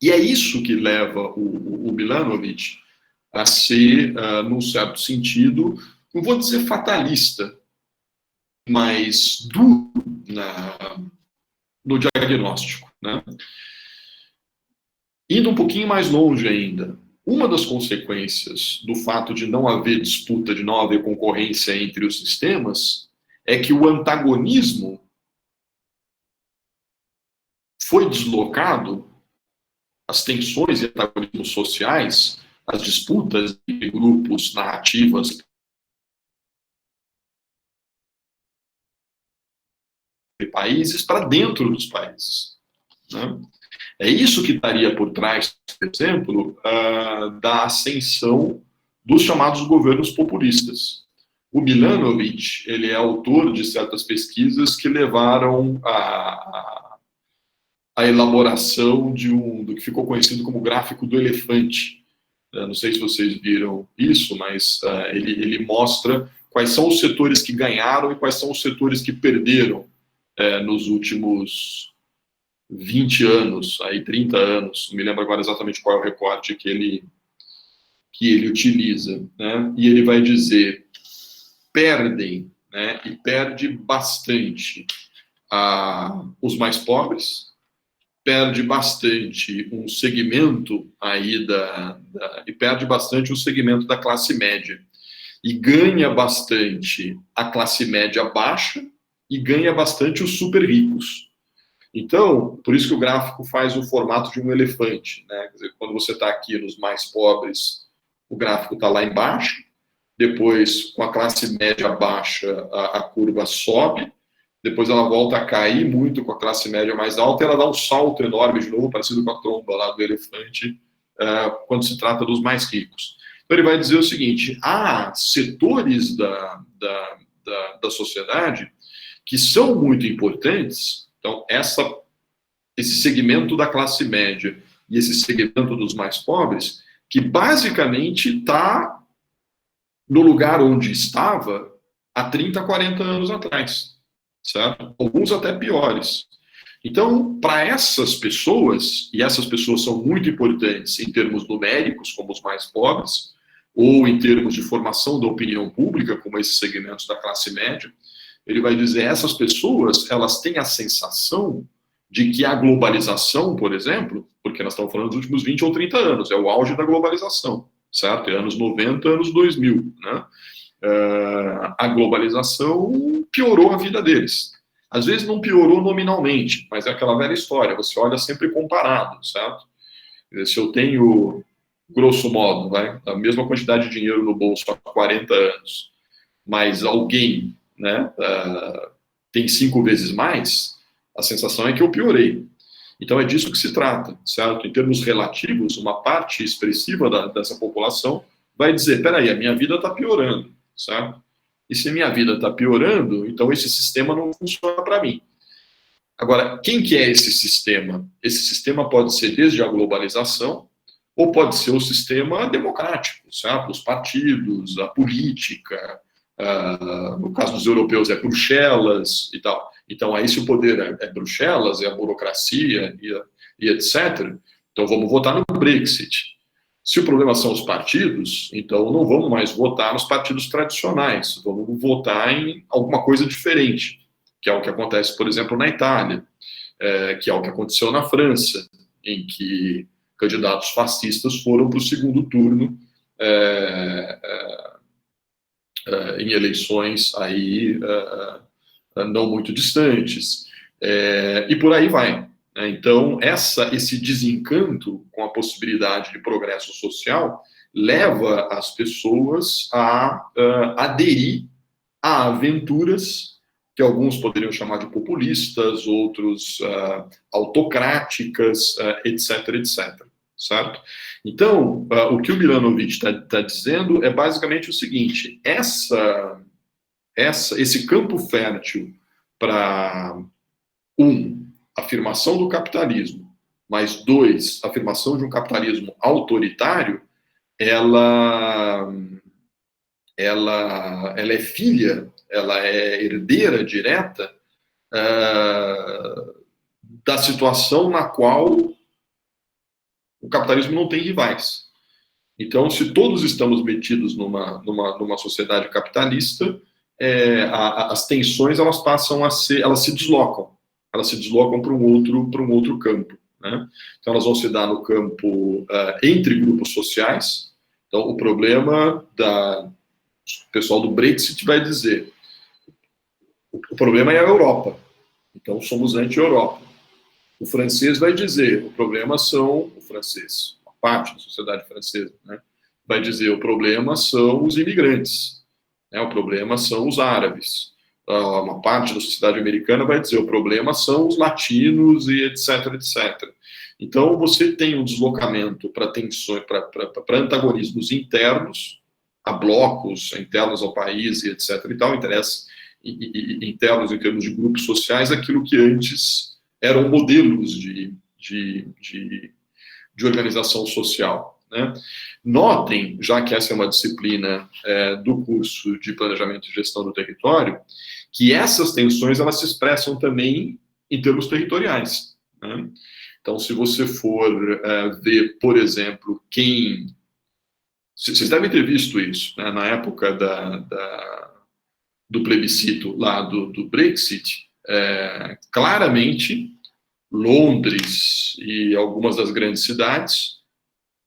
E é isso que leva o Milanovic a ser, num certo sentido, não vou dizer fatalista, mas duro no diagnóstico. Né? Indo um pouquinho mais longe ainda, uma das consequências do fato de não haver disputa, de não haver concorrência entre os sistemas, é que o antagonismo foi deslocado, as tensões e antagonismos sociais, as disputas entre grupos, narrativas, de países para dentro dos países. Né? É isso que estaria por trás, por exemplo, da ascensão dos chamados governos populistas. O Milanovic, ele é autor de certas pesquisas que levaram à elaboração do que ficou conhecido como gráfico do elefante. Não sei se vocês viram isso, mas ele mostra quais são os setores que ganharam e quais são os setores que perderam nos últimos 20 anos, aí 30 anos, não me lembro agora exatamente qual é o recorte que ele utiliza, né? E ele vai dizer, perdem, né? E perde bastante os mais pobres, perde bastante um segmento aí e perde bastante o segmento da classe média, e ganha bastante a classe média baixa e ganha bastante os super ricos. Então, por isso que o gráfico faz o formato de um elefante, né? Quer dizer, quando você está aqui nos mais pobres, o gráfico está lá embaixo, depois, com a classe média baixa, a curva sobe, depois ela volta a cair muito com a classe média mais alta, e ela dá um salto enorme de novo, parecido com a tromba lá do elefante, quando se trata dos mais ricos. Então, ele vai dizer o seguinte, há setores da sociedade que são muito importantes. Então, esse segmento da classe média e esse segmento dos mais pobres, que basicamente está no lugar onde estava há 30, 40 anos atrás, certo? Alguns até piores. Então, para essas pessoas, e essas pessoas são muito importantes em termos numéricos, como os mais pobres, ou em termos de formação da opinião pública, como esses segmentos da classe média, ele vai dizer, essas pessoas, elas têm a sensação de que a globalização, por exemplo, porque nós estamos falando dos últimos 20 ou 30 anos, é o auge da globalização, certo? É anos 90, anos 2000, né? A globalização piorou a vida deles. Às vezes não piorou nominalmente, mas é aquela velha história, você olha sempre comparado, certo? Se eu tenho, grosso modo, a mesma quantidade de dinheiro no bolso há 40 anos, mas alguém, né, tem 5 vezes mais, a sensação é que eu piorei. Então é disso que se trata, certo? Em termos relativos, uma parte expressiva dessa população vai dizer, peraí, a minha vida está piorando, certo? E se a minha vida está piorando, então esse sistema não funciona para mim. Agora, quem que é esse sistema? Esse sistema pode ser desde a globalização, ou pode ser o sistema democrático, certo? Os partidos, a política, no caso dos europeus é Bruxelas e tal. Então, aí se o poder é Bruxelas, é a burocracia e etc., então vamos votar no Brexit. Se o problema são os partidos, então não vamos mais votar nos partidos tradicionais, vamos votar em alguma coisa diferente, que é o que acontece, por exemplo, na Itália, que é o que aconteceu na França, em que candidatos fascistas foram para o segundo turno em eleições aí não muito distantes, e por aí vai. Então, esse desencanto com a possibilidade de progresso social, leva as pessoas a aderir a aventuras que alguns poderiam chamar de populistas, outros autocráticas, etc, etc. Certo? Então, o que o Milanovic está dizendo é basicamente o seguinte: esse campo fértil para, afirmação do capitalismo, mas dois, afirmação de um capitalismo autoritário, ela é filha, ela é herdeira direta da situação na qual o capitalismo não tem rivais. Então, se todos estamos metidos numa sociedade capitalista, as tensões elas passam a ser, elas se deslocam para um outro campo, né? Então, elas vão se dar no campo entre grupos sociais. Então, o problema o pessoal do Brexit vai dizer, o problema é a Europa, então somos anti-Europa. O francês vai dizer, o problema são o francês, uma parte da sociedade francesa, né? Vai dizer, o problema são os imigrantes, né? O problema são os árabes. Uma parte da sociedade americana vai dizer, o problema são os latinos e etc, etc. Então, você tem um deslocamento para tensões, para antagonismos internos, a blocos internos ao país e etc e tal, interesses internos em termos de grupos sociais, aquilo que antes eram modelos de organização social, né? Notem, já que essa é uma disciplina do curso de Planejamento e Gestão do Território, que essas tensões elas se expressam também em termos territoriais, né? Então, se você for ver, por exemplo, vocês devem ter visto isso, né, na época do plebiscito lá do Brexit, claramente Londres e algumas das grandes cidades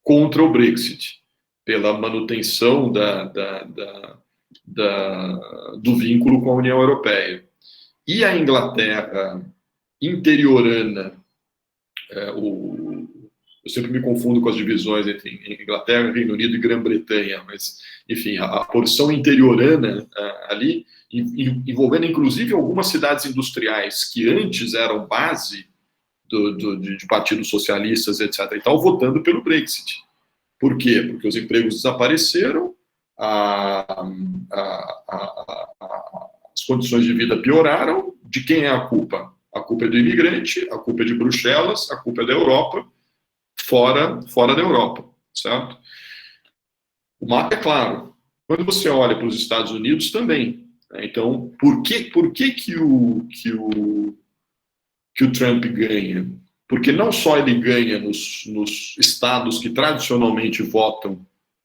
contra o Brexit, pela manutenção do vínculo com a União Europeia. E a Inglaterra interiorana, eu sempre me confundo com as divisões entre Inglaterra, Reino Unido e Grã-Bretanha, mas, enfim, a porção interiorana ali, envolvendo inclusive algumas cidades industriais que antes eram base de partidos socialistas, etc., e tal, votando pelo Brexit. Por quê? Porque os empregos desapareceram, as condições de vida pioraram. De quem é a culpa? A culpa é do imigrante, a culpa é de Bruxelas, a culpa é da Europa, fora da Europa, certo? O mapa é claro. Quando você olha para os Estados Unidos também, né? Então, por que o Trump ganha? Porque não só ele ganha nos estados que tradicionalmente votam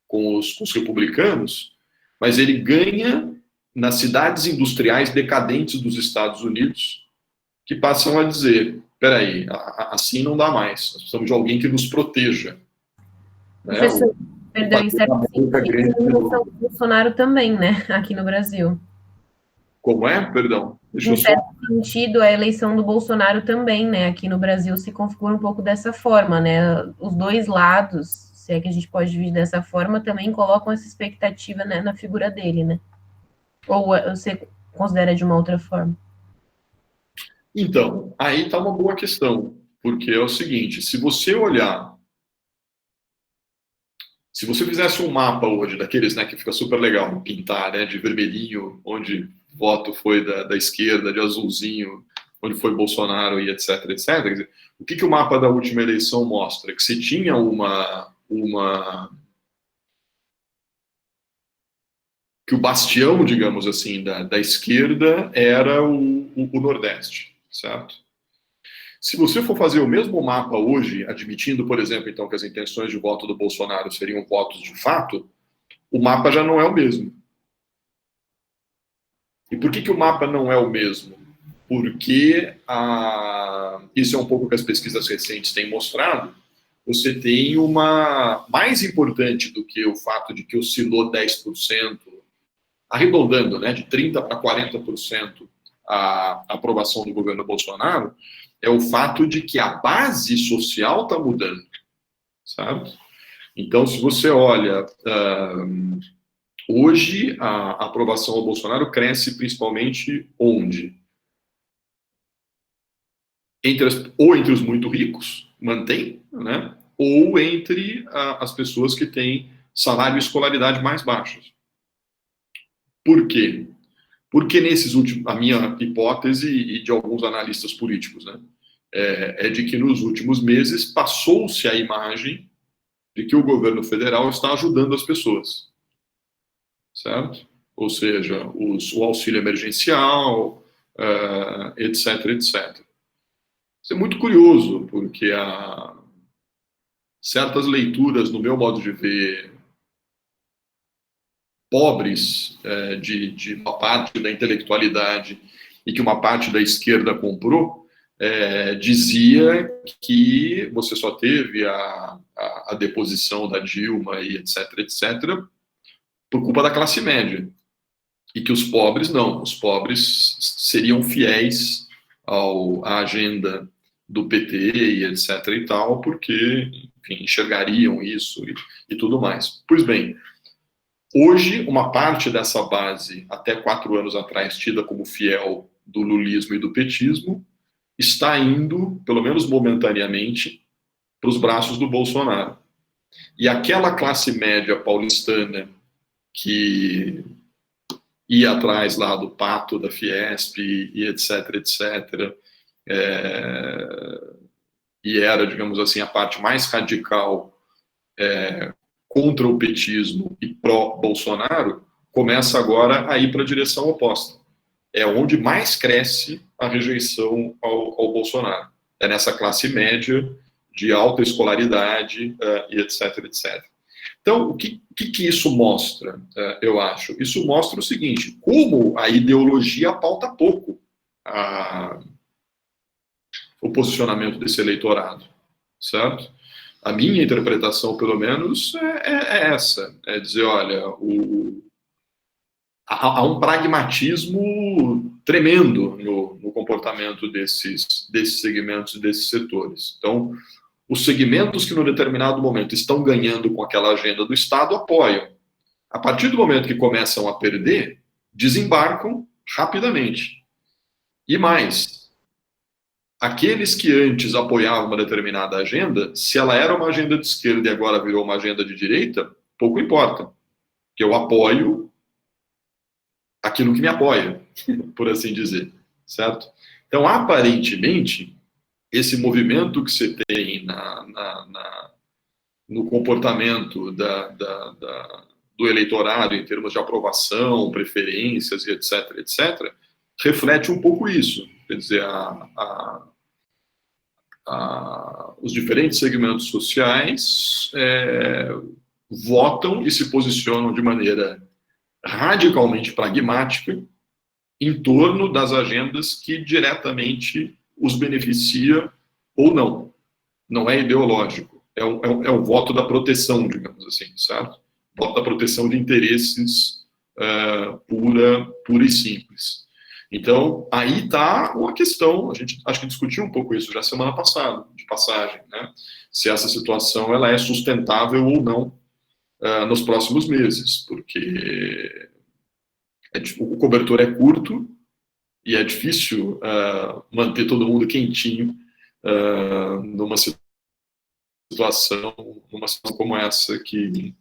com os republicanos, mas ele ganha nas cidades industriais decadentes dos Estados Unidos, que passam a dizer, peraí, assim não dá mais, nós precisamos de alguém que nos proteja. Né? Professor, perdão, em certo sentido, o Bolsonaro também, né, aqui no Brasil. Como é? Perdão. Em certo sentido, a eleição do Bolsonaro também, né, aqui no Brasil se configura um pouco dessa forma, né, os dois lados, se é que a gente pode dividir dessa forma, também colocam essa expectativa, né, na figura dele, né? Ou você considera de uma outra forma? Então, aí está uma boa questão, porque é o seguinte, se você olhar, se você fizesse um mapa hoje, daqueles, né, que fica super legal pintar, né, de vermelhinho, onde voto foi da esquerda, de azulzinho, onde foi Bolsonaro e etc, etc. Quer dizer, o que o mapa da última eleição mostra? Que você tinha que o bastião, digamos assim, da esquerda era o Nordeste, certo? Se você for fazer o mesmo mapa hoje, admitindo, por exemplo, então, que as intenções de voto do Bolsonaro seriam votos de fato, o mapa já não é o mesmo. E por que o mapa não é o mesmo? Porque isso é um pouco que as pesquisas recentes têm mostrado. Você tem mais importante do que o fato de que oscilou 10%, arredondando, né, de 30% para 40% a aprovação do governo Bolsonaro, é o fato de que a base social está mudando, sabe? Então, se você olha, hoje a aprovação ao Bolsonaro cresce principalmente onde? Ou entre os muito ricos, mantém, né? Ou entre as pessoas que têm salário e escolaridade mais baixos. Por quê? Porque nesses últimos, a minha hipótese e de alguns analistas políticos, né, é de que nos últimos meses passou-se a imagem de que o governo federal está ajudando as pessoas, certo? Ou seja, o auxílio emergencial, etc, etc. Isso é muito curioso, porque há certas leituras, no meu modo de ver, pobres de uma parte da intelectualidade e que uma parte da esquerda comprou, dizia que você só teve a deposição da Dilma e etc, etc, por culpa da classe média. E que os pobres não, os pobres seriam fiéis à agenda do PT e etc e tal, porque, enfim, enxergariam isso e tudo mais. Pois bem, hoje, uma parte dessa base, até 4 anos atrás, tida como fiel do lulismo e do petismo, está indo, pelo menos momentaneamente, para os braços do Bolsonaro. E aquela classe média paulistana que ia atrás lá do Pato, da Fiesp e etc, etc, e era, digamos assim, a parte mais radical contra o petismo e pró-Bolsonaro, começa agora a ir para a direção oposta. É onde mais cresce a rejeição ao Bolsonaro. É nessa classe média, de alta escolaridade, e etc, etc. Então, o que isso mostra, eu acho? Isso mostra o seguinte, como a ideologia pauta pouco o posicionamento desse eleitorado, certo? A minha interpretação, pelo menos, é essa. É dizer, olha, há um pragmatismo tremendo no comportamento desses segmentos e desses setores. Então, os segmentos que, num determinado momento, estão ganhando com aquela agenda do Estado, apoiam. A partir do momento que começam a perder, desembarcam rapidamente. E mais, aqueles que antes apoiavam uma determinada agenda, se ela era uma agenda de esquerda e agora virou uma agenda de direita, pouco importa. Porque eu apoio aquilo que me apoia, por assim dizer, certo? Então, aparentemente, esse movimento que você tem no comportamento do eleitorado em termos de aprovação, preferências e etc, etc, reflete um pouco isso. Quer dizer, os diferentes segmentos sociais votam e se posicionam de maneira radicalmente pragmática em torno das agendas que diretamente os beneficia ou não. Não é ideológico. É o voto da proteção, digamos assim, certo? Voto da proteção de interesses pura e simples. Então, aí está uma questão, a gente acho que discutiu um pouco isso já semana passada, de passagem, né? Se essa situação ela é sustentável ou não nos próximos meses, porque o cobertor é curto e é difícil manter todo mundo quentinho numa situação como essa que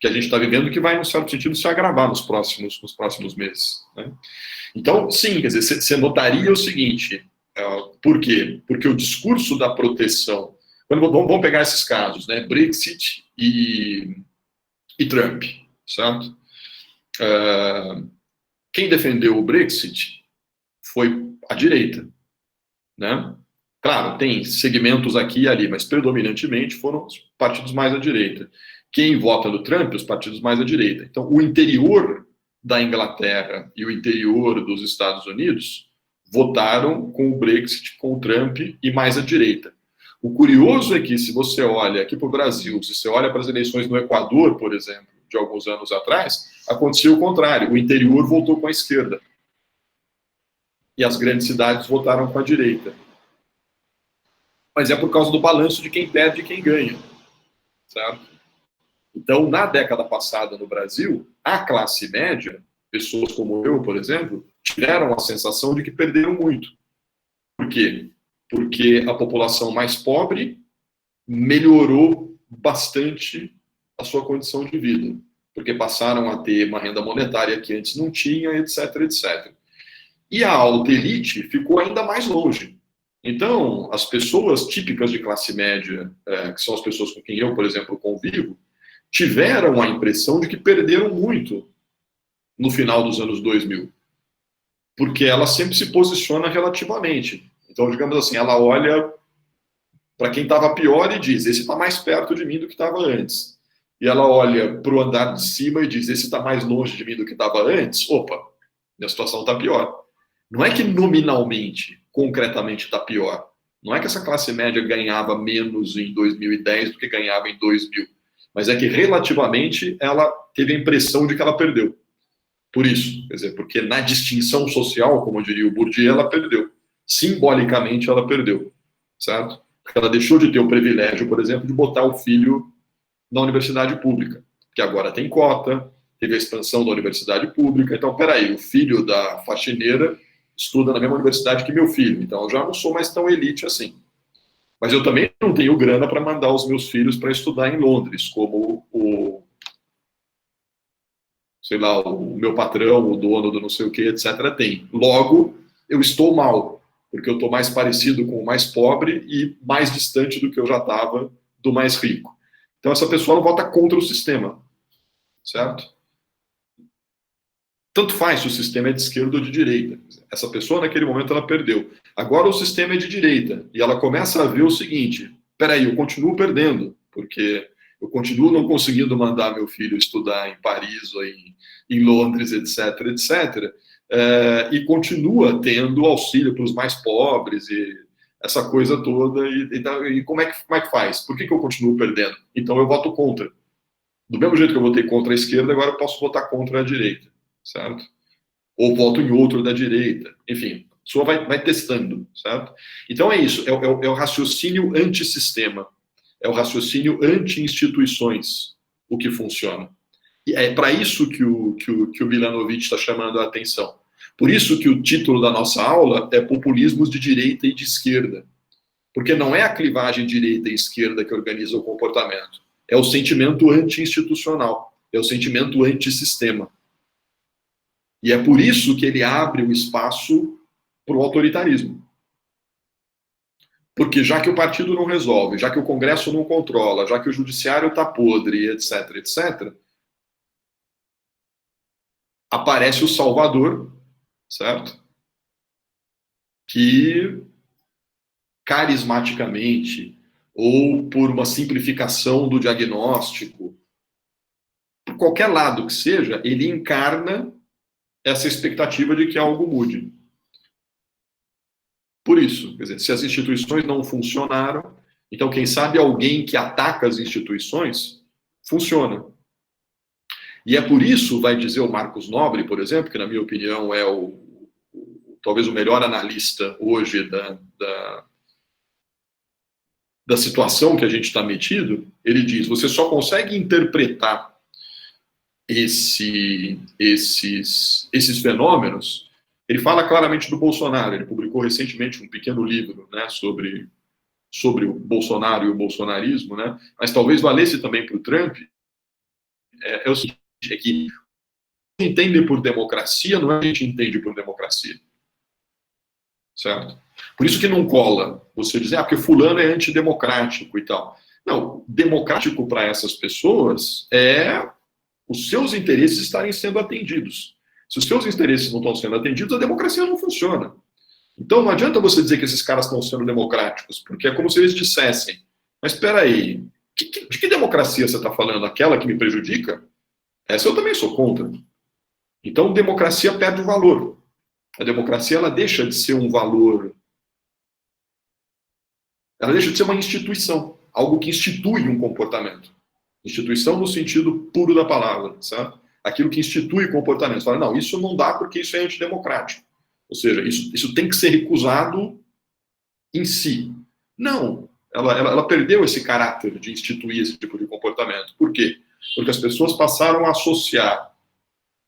a gente está vivendo, que vai, num certo sentido, se agravar nos próximos meses, né? Então, sim, quer dizer, você notaria o seguinte, por quê? Porque o discurso da proteção, vamos pegar esses casos, né, Brexit e Trump, certo? Quem defendeu o Brexit foi a direita, né? Claro, tem segmentos aqui e ali, mas predominantemente foram os partidos mais à direita. Quem vota no Trump, os partidos mais à direita. Então, o interior da Inglaterra e o interior dos Estados Unidos votaram com o Brexit, com o Trump e mais à direita. O curioso é que, se você olha aqui para o Brasil, se você olha para as eleições no Equador, por exemplo, de alguns anos atrás, aconteceu o contrário. O interior votou com a esquerda. E as grandes cidades votaram com a direita. Mas é por causa do balanço de quem perde e quem ganha, certo? Então, na década passada no Brasil, a classe média, pessoas como eu, por exemplo, tiveram a sensação de que perderam muito. Por quê? Porque a população mais pobre melhorou bastante a sua condição de vida, porque passaram a ter uma renda monetária que antes não tinha, etc, etc. E a alta elite ficou ainda mais longe. Então, as pessoas típicas de classe média, que são as pessoas com quem eu, por exemplo, convivo, tiveram a impressão de que perderam muito no final dos anos 2000, porque ela sempre se posiciona relativamente. Então, digamos assim, ela olha para quem estava pior e diz, esse está mais perto de mim do que estava antes. E ela olha para o andar de cima e diz, esse está mais longe de mim do que estava antes. Opa, minha situação está pior. Não é que nominalmente, concretamente está pior. Não é que essa classe média ganhava menos em 2010 do que ganhava em 2000. Mas é que relativamente ela teve a impressão de que ela perdeu. Por isso, quer dizer, porque na distinção social, como diria o Bourdieu, ela perdeu. Simbolicamente ela perdeu, certo? Porque ela deixou de ter o privilégio, por exemplo, de botar o filho na universidade pública, que agora tem cota, teve a expansão da universidade pública. Então, peraí, o filho da faxineira estuda na mesma universidade que meu filho, então eu já não sou mais tão elite assim. Mas eu também não tenho grana para mandar os meus filhos para estudar em Londres, como sei lá, o meu patrão, o dono do não sei o que, etc. tem. Logo, eu estou mal, porque eu estou mais parecido com o mais pobre e mais distante do que eu já estava do mais rico. Então, essa pessoa não vota contra o sistema, certo? Tanto faz se o sistema é de esquerda ou de direita. Essa pessoa, naquele momento, ela perdeu. Agora o sistema é de direita, e ela começa a ver o seguinte, peraí, eu continuo perdendo, porque eu continuo não conseguindo mandar meu filho estudar em Paris ou em Londres, etc, etc, e continua tendo auxílio para os mais pobres e essa coisa toda, e como é que faz? Por que eu continuo perdendo? Então eu voto contra. Do mesmo jeito que eu votei contra a esquerda, agora eu posso votar contra a direita, certo? Ou voto em outro da direita, enfim, a pessoa vai testando, certo? Então é isso, é o raciocínio antissistema, é o raciocínio anti-instituições o que funciona. E é para isso que o Milanovic está chamando a atenção. Por isso que o título da nossa aula é Populismos de Direita e de Esquerda. Porque não é a clivagem direita e esquerda que organiza o comportamento. É o sentimento anti-institucional. É o sentimento antissistema. E é por isso que ele abre o espaço para o autoritarismo. Porque já que o partido não resolve, já que o Congresso não controla, já que o judiciário está podre, etc, etc, aparece o Salvador, certo? Que carismaticamente, ou por uma simplificação do diagnóstico, por qualquer lado que seja, ele encarna essa expectativa de que algo mude. Por isso, quer dizer, se as instituições não funcionaram, então, quem sabe alguém que ataca as instituições funciona. E é por isso, vai dizer o Marcos Nobre, por exemplo, que na minha opinião é talvez o melhor analista hoje da situação que a gente está metido, ele diz, você só consegue interpretar esses fenômenos. Ele fala claramente do Bolsonaro, ele publicou recentemente um pequeno livro, né, sobre o Bolsonaro e o bolsonarismo, né, mas talvez valesse também para o Trump, é o seguinte, é que entender por democracia não é o que a gente entende por democracia. Certo? Por isso que não cola você dizer, porque fulano é antidemocrático e tal. Não, democrático para essas pessoas é os seus interesses estarem sendo atendidos. Se os seus interesses não estão sendo atendidos, a democracia não funciona. Então não adianta você dizer que esses caras estão sendo democráticos, porque é como se eles dissessem, mas espera aí, de que democracia você está falando? Aquela que me prejudica? Essa eu também sou contra. Então democracia perde o valor. A democracia, ela deixa de ser um valor, ela deixa de ser uma instituição, algo que institui um comportamento. Instituição no sentido puro da palavra, certo? Aquilo que institui comportamento. Fala, não, isso não dá porque isso é antidemocrático. Ou seja, isso tem que ser recusado em si. Não, ela perdeu esse caráter de instituir esse tipo de comportamento. Por quê? Porque as pessoas passaram a associar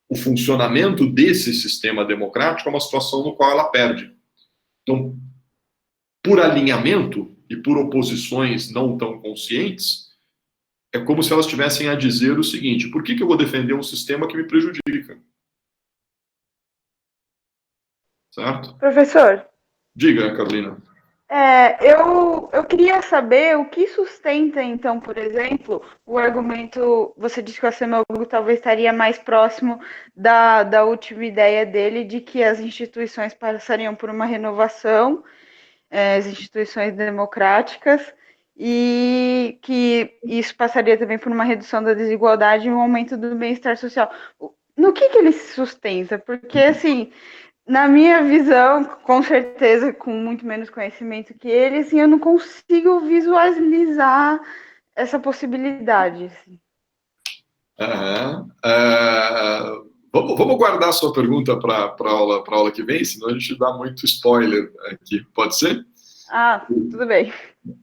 o funcionamento desse sistema democrático a uma situação no qual ela perde. Então, por alinhamento e por oposições não tão conscientes, é como se elas tivessem a dizer o seguinte: por que eu vou defender um sistema que me prejudica? Certo? Professor, Diga, Carolina. eu queria saber o que sustenta, então, por exemplo, o argumento, você disse que o Acemoglu talvez estaria mais próximo da última ideia dele de que as instituições passariam por uma renovação, as instituições democráticas, e que isso passaria também por uma redução da desigualdade e um aumento do bem-estar social. No que ele se sustenta? Porque, assim, na minha visão, com certeza, com muito menos conhecimento que ele, assim, eu não consigo visualizar essa possibilidade. Assim. Vamos guardar a sua pergunta para a aula que vem, senão a gente dá muito spoiler aqui. Pode ser? Tudo bem.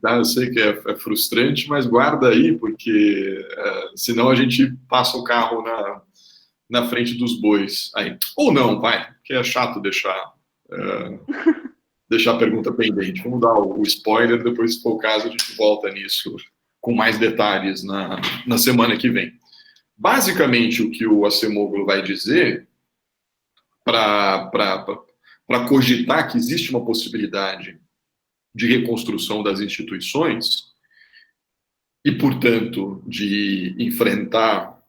Tá, eu sei que é frustrante, mas guarda aí, porque senão a gente passa o carro na frente dos bois. Aí. Ou não, vai, porque é chato deixar a pergunta pendente. Vamos dar o spoiler, depois, se for o caso, a gente volta nisso com mais detalhes na semana que vem. Basicamente, o que o Acemoglu vai dizer para cogitar que existe uma possibilidade de reconstrução das instituições e, portanto, de enfrentar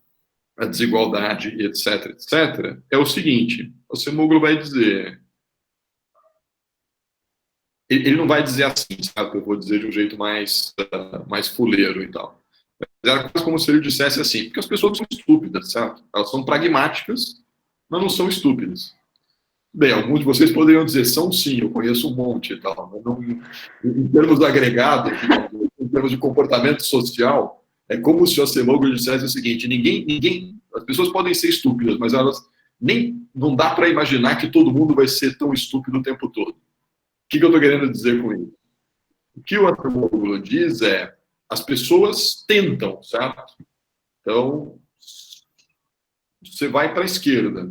a desigualdade, etc., etc., é o seguinte: o Acemoglu vai dizer... Ele não vai dizer assim, sabe? Eu vou dizer de um jeito mais fuleiro e tal. Era quase como se ele dissesse assim, porque as pessoas são estúpidas, certo? Elas são pragmáticas, mas não são estúpidas. Bem, alguns de vocês poderiam dizer, são sim, eu conheço um monte e tal, mas não, em termos agregados, em termos de comportamento social, é como se o Acemoglu dissesse o seguinte: as pessoas podem ser estúpidas, mas elas não dá para imaginar que todo mundo vai ser tão estúpido o tempo todo. O que eu estou querendo dizer com isso? O que o Acemoglu diz é: as pessoas tentam, certo? Então, você vai para a esquerda.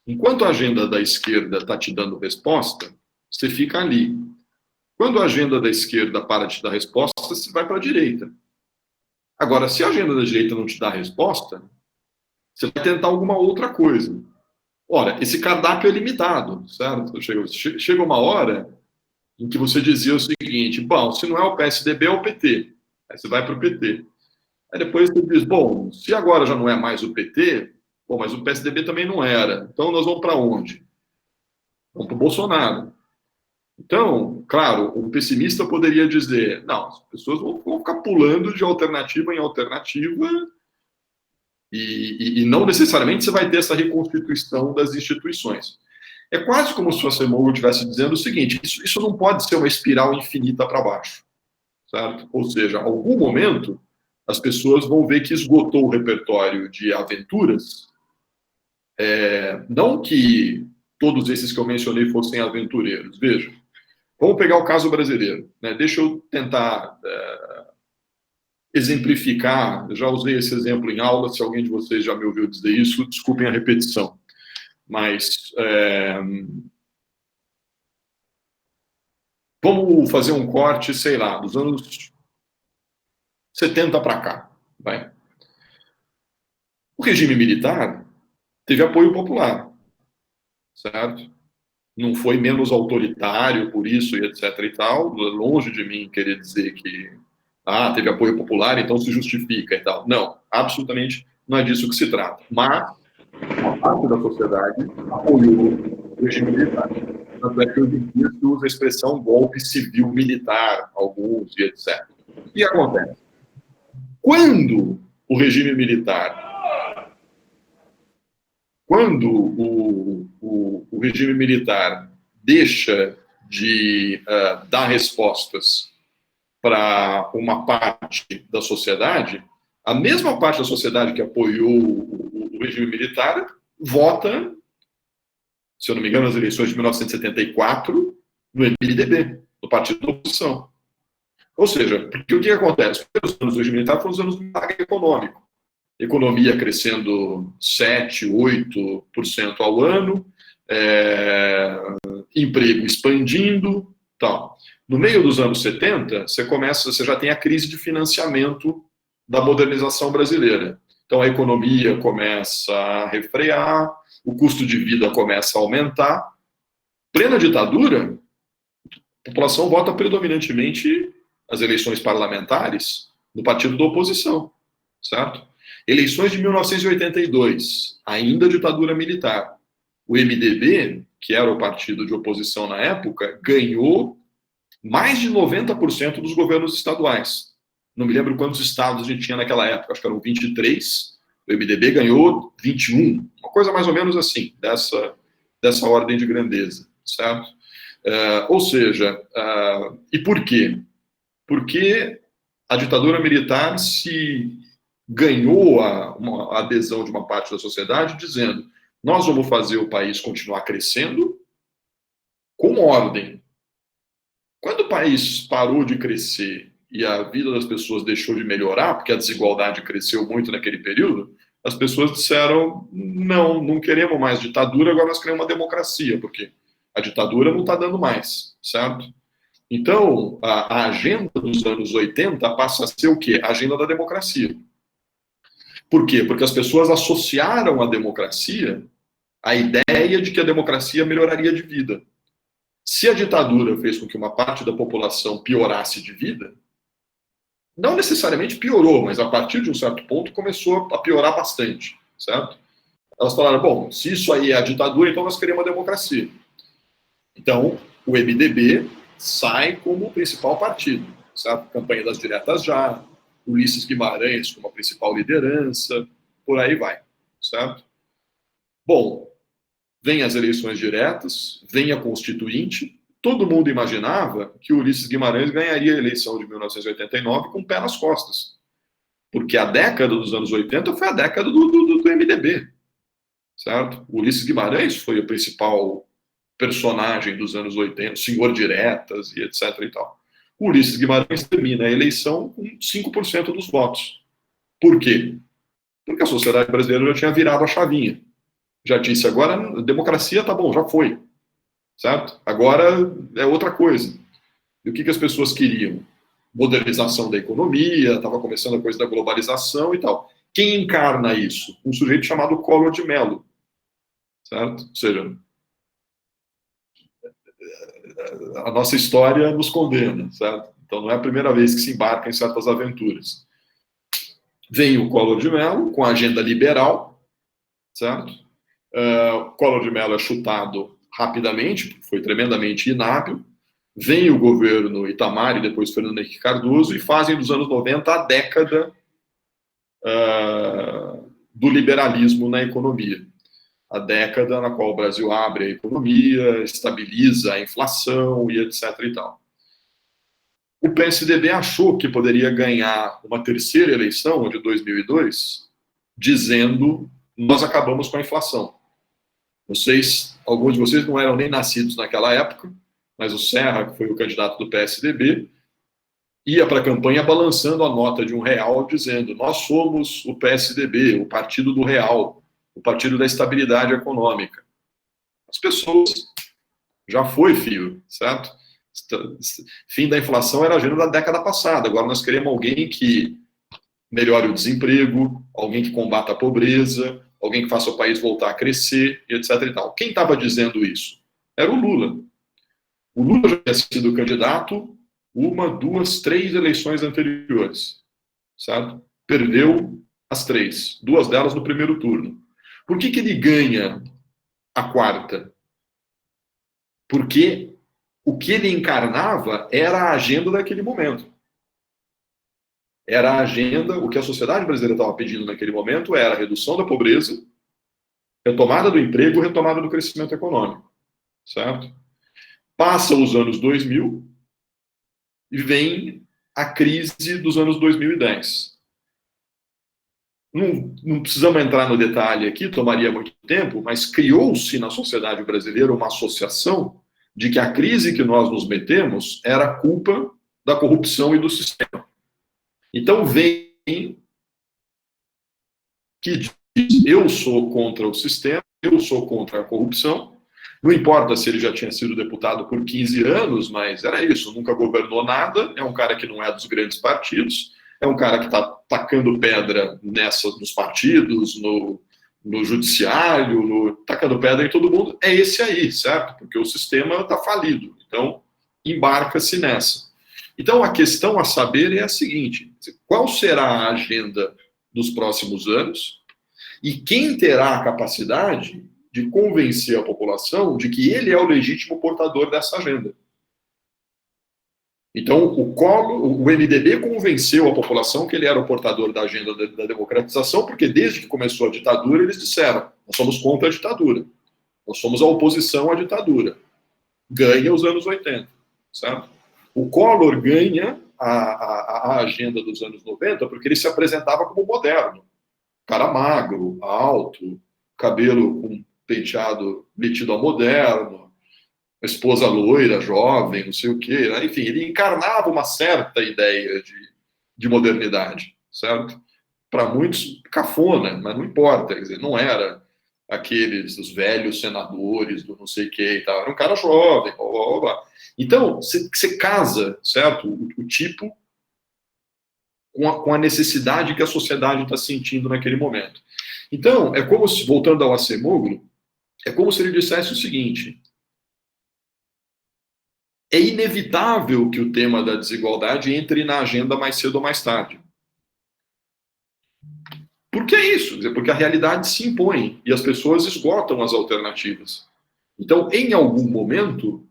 Enquanto a agenda da esquerda está te dando resposta, você fica ali. Quando a agenda da esquerda para de te dar resposta, você vai para a direita. Agora, se a agenda da direita não te dá resposta, você vai tentar alguma outra coisa. Ora, esse cardápio é limitado, certo? Chega uma hora em que você dizia o seguinte: bom, se não é o PSDB, é o PT. Aí você vai para o PT. Aí depois você diz: bom, se agora já não é mais o PT, bom, mas o PSDB também não era. Então nós vamos para onde? Vamos para o Bolsonaro. Então, claro, um pessimista poderia dizer: não, as pessoas vão ficar pulando de alternativa em alternativa e não necessariamente você vai ter essa reconstituição das instituições. É quase como se o Acemoglu estivesse dizendo o seguinte: isso não pode ser uma espiral infinita para baixo, certo? Ou seja, em algum momento as pessoas vão ver que esgotou o repertório de aventuras. Não que todos esses que eu mencionei fossem aventureiros. Veja, vamos pegar o caso brasileiro, né? Deixa eu tentar exemplificar. Eu já usei esse exemplo em aula. Se alguém de vocês já me ouviu dizer isso, desculpem a repetição. Mas vamos fazer um corte, sei lá, dos anos 70 para cá. Vai. O regime militar teve apoio popular, certo? Não foi menos autoritário por isso e etc e tal. Longe de mim querer dizer que teve apoio popular, então se justifica e tal. Não, absolutamente não é disso que se trata. Mas uma parte da sociedade apoiou o regime militar. Tanto é que hoje em dia se usa a expressão golpe civil-militar, alguns e etc. O que acontece? Quando o regime militar... Quando o regime militar deixa de dar respostas para uma parte da sociedade, a mesma parte da sociedade que apoiou o regime militar vota, se eu não me engano, nas eleições de 1974, no MDB, no Partido da Oposição. Ou seja, porque o que acontece? Os anos do regime militar foram os anos do milagre econômico. economia crescendo 7%, 8% ao ano, emprego expandindo, tal. No meio dos anos 70, você já tem a crise de financiamento da modernização brasileira. Então a economia começa a refrear, o custo de vida começa a aumentar. Plena ditadura, a população vota predominantemente as eleições parlamentares no partido da oposição, certo? Eleições de 1982, ainda ditadura militar. O MDB, que era o partido de oposição na época, ganhou mais de 90% dos governos estaduais. Não me lembro quantos estados a gente tinha naquela época, acho que eram 23, o MDB ganhou 21, uma coisa mais ou menos assim, dessa ordem de grandeza, certo? Ou seja, e por quê? Porque a ditadura militar se ganhou a adesão de uma parte da sociedade dizendo: nós vamos fazer o país continuar crescendo com ordem. Quando o país parou de crescer e a vida das pessoas deixou de melhorar, porque a desigualdade cresceu muito naquele período, as pessoas disseram: não queremos mais ditadura, agora nós queremos uma democracia, porque a ditadura não está dando mais, certo? Então, a agenda dos anos 80 passa a ser o quê? A agenda da democracia. Por quê? Porque as pessoas associaram a democracia à ideia de que a democracia melhoraria de vida. Se a ditadura fez com que uma parte da população piorasse de vida, não necessariamente piorou, mas a partir de um certo ponto começou a piorar bastante, certo? Elas falaram: bom, se isso aí é a ditadura, então nós queremos uma democracia. Então, o MDB sai como o principal partido, certo? Campanha das diretas já, Ulisses Guimarães como a principal liderança, por aí vai, certo? Bom, vem as eleições diretas, vem a Constituinte, todo mundo imaginava que o Ulisses Guimarães ganharia a eleição de 1989 com o pé nas costas, porque a década dos anos 80 foi a década do MDB, certo? O Ulisses Guimarães foi o principal personagem dos anos 80, senhor diretas e etc. e tal. O Ulisses Guimarães termina a eleição com 5% dos votos. Por quê? Porque a sociedade brasileira já tinha virado a chavinha. Já disse: agora a democracia tá bom, já foi. Certo? Agora é outra coisa. E o que as pessoas queriam? Modernização da economia, estava começando a coisa da globalização e tal. Quem encarna isso? Um sujeito chamado Collor de Mello. Certo? Ou seja, a nossa história nos condena, certo? Então não é a primeira vez que se embarca em certas aventuras. Vem o Collor de Mello com a agenda liberal, certo? Collor de Mello é chutado rapidamente, porque foi tremendamente inábil. Vem o governo Itamar e depois Fernando Henrique Cardoso e fazem dos anos 90 a década do liberalismo na economia. A década na qual o Brasil abre a economia, estabiliza a inflação e etc. e tal. O PSDB achou que poderia ganhar uma terceira eleição, a de 2002, dizendo: nós acabamos com a inflação. Vocês, alguns de vocês não eram nem nascidos naquela época, mas o Serra, que foi o candidato do PSDB, ia para a campanha balançando a nota de R$1, dizendo: nós somos o PSDB, o partido do real, o partido da estabilidade econômica. As pessoas, já foi, filho, certo? Fim da inflação era a agenda da década passada, agora nós queremos alguém que melhore o desemprego, alguém que combata a pobreza, alguém que faça o país voltar a crescer, etc. e tal. Quem estava dizendo isso? Era o Lula. O Lula já tinha sido candidato 1, 2, 3 eleições anteriores, certo? Perdeu as 3, 2 delas no primeiro turno. Por que ele ganha a quarta? Porque o que ele encarnava era a agenda daquele momento. Era a agenda, o que a sociedade brasileira estava pedindo naquele momento era a redução da pobreza, retomada do emprego, retomada do crescimento econômico, certo? Passa os anos 2000 e vem a crise dos anos 2010. Não precisamos entrar no detalhe aqui, tomaria muito tempo, mas criou-se na sociedade brasileira uma associação de que a crise que nós nos metemos era culpa da corrupção e do sistema. Então vem que diz: eu sou contra o sistema, eu sou contra a corrupção. Não importa se ele já tinha sido deputado por 15 anos, mas era isso, nunca governou nada, é um cara que não é dos grandes partidos, é um cara que está tacando pedra nos partidos, no judiciário, tacando pedra em todo mundo. É esse aí, certo? Porque o sistema está falido. Então, embarca-se nessa. Então, a questão a saber é a seguinte: qual será a agenda dos próximos anos e quem terá a capacidade de convencer a população de que ele é o legítimo portador dessa agenda. Então, o MDB convenceu a população que ele era o portador da agenda da democratização, porque desde que começou a ditadura, eles disseram: nós somos contra a ditadura, nós somos a oposição à ditadura. Ganha os anos 80, certo? O Collor ganha a agenda dos anos 90 porque ele se apresentava como moderno. Cara magro, alto, cabelo com penteado metido a moderno, esposa loira, jovem, não sei o quê. Né? Enfim, ele encarnava uma certa ideia de modernidade, certo? Para muitos, cafona, mas não importa. Quer dizer, não era os velhos senadores do não sei o quê e tal. Era um cara jovem, blá, blá, blá. Então, você casa, certo? O tipo com a necessidade que a sociedade está sentindo naquele momento. Então, é como se, voltando ao Acemoglu, é como se ele dissesse o seguinte: é inevitável que o tema da desigualdade entre na agenda mais cedo ou mais tarde. Por que isso? Porque a realidade se impõe e as pessoas esgotam as alternativas. Então, em algum momento,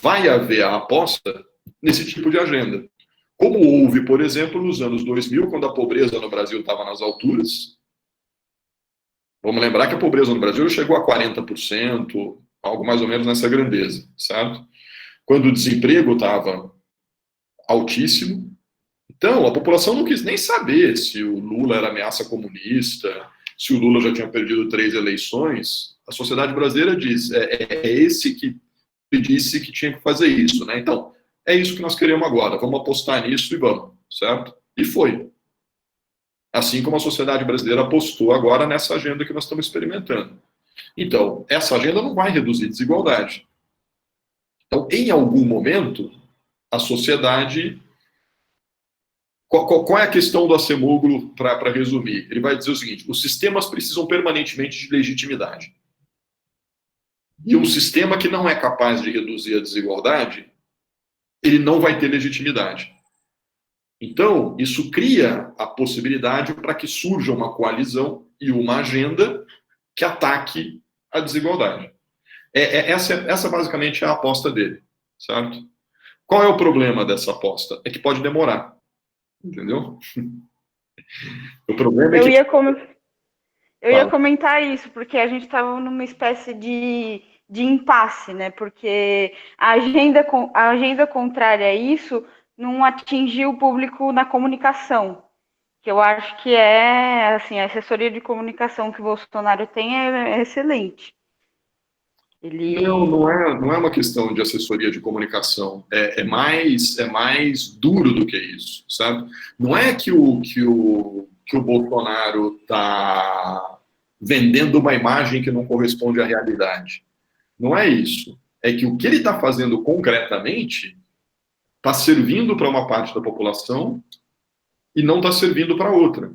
vai haver a aposta nesse tipo de agenda. Como houve, por exemplo, nos anos 2000, quando a pobreza no Brasil estava nas alturas. Vamos lembrar que a pobreza no Brasil chegou a 40%, algo mais ou menos nessa grandeza, certo? Quando o desemprego estava altíssimo. Então, a população não quis nem saber se o Lula era ameaça comunista, se o Lula já tinha perdido 3 eleições. A sociedade brasileira diz: é esse que disse que tinha que fazer isso, né? Então, é isso que nós queremos agora, vamos apostar nisso e vamos, certo? E foi. Assim como a sociedade brasileira apostou agora nessa agenda que nós estamos experimentando. Então, essa agenda não vai reduzir desigualdade. Então, em algum momento, a sociedade... Qual é a questão do Acemoglu, para resumir? Ele vai dizer o seguinte: os sistemas precisam permanentemente de legitimidade. E um sistema que não é capaz de reduzir a desigualdade, ele não vai ter legitimidade. Então, isso cria a possibilidade para que surja uma coalizão e uma agenda que ataque a desigualdade. Essa basicamente é a aposta dele, certo? Qual é o problema dessa aposta? É que pode demorar, entendeu? O problema é que... Eu ia comentar isso, porque a gente estava numa espécie de impasse, né? Porque a agenda contrária a isso não atingiu o público na comunicação, que eu acho que assim, a assessoria de comunicação que o Bolsonaro tem é excelente. Não é uma questão de assessoria de comunicação, é mais duro do que isso, sabe? Não é que o Bolsonaro está vendendo uma imagem que não corresponde à realidade. Não é isso. É que o que ele está fazendo concretamente está servindo para uma parte da população e não está servindo para outra.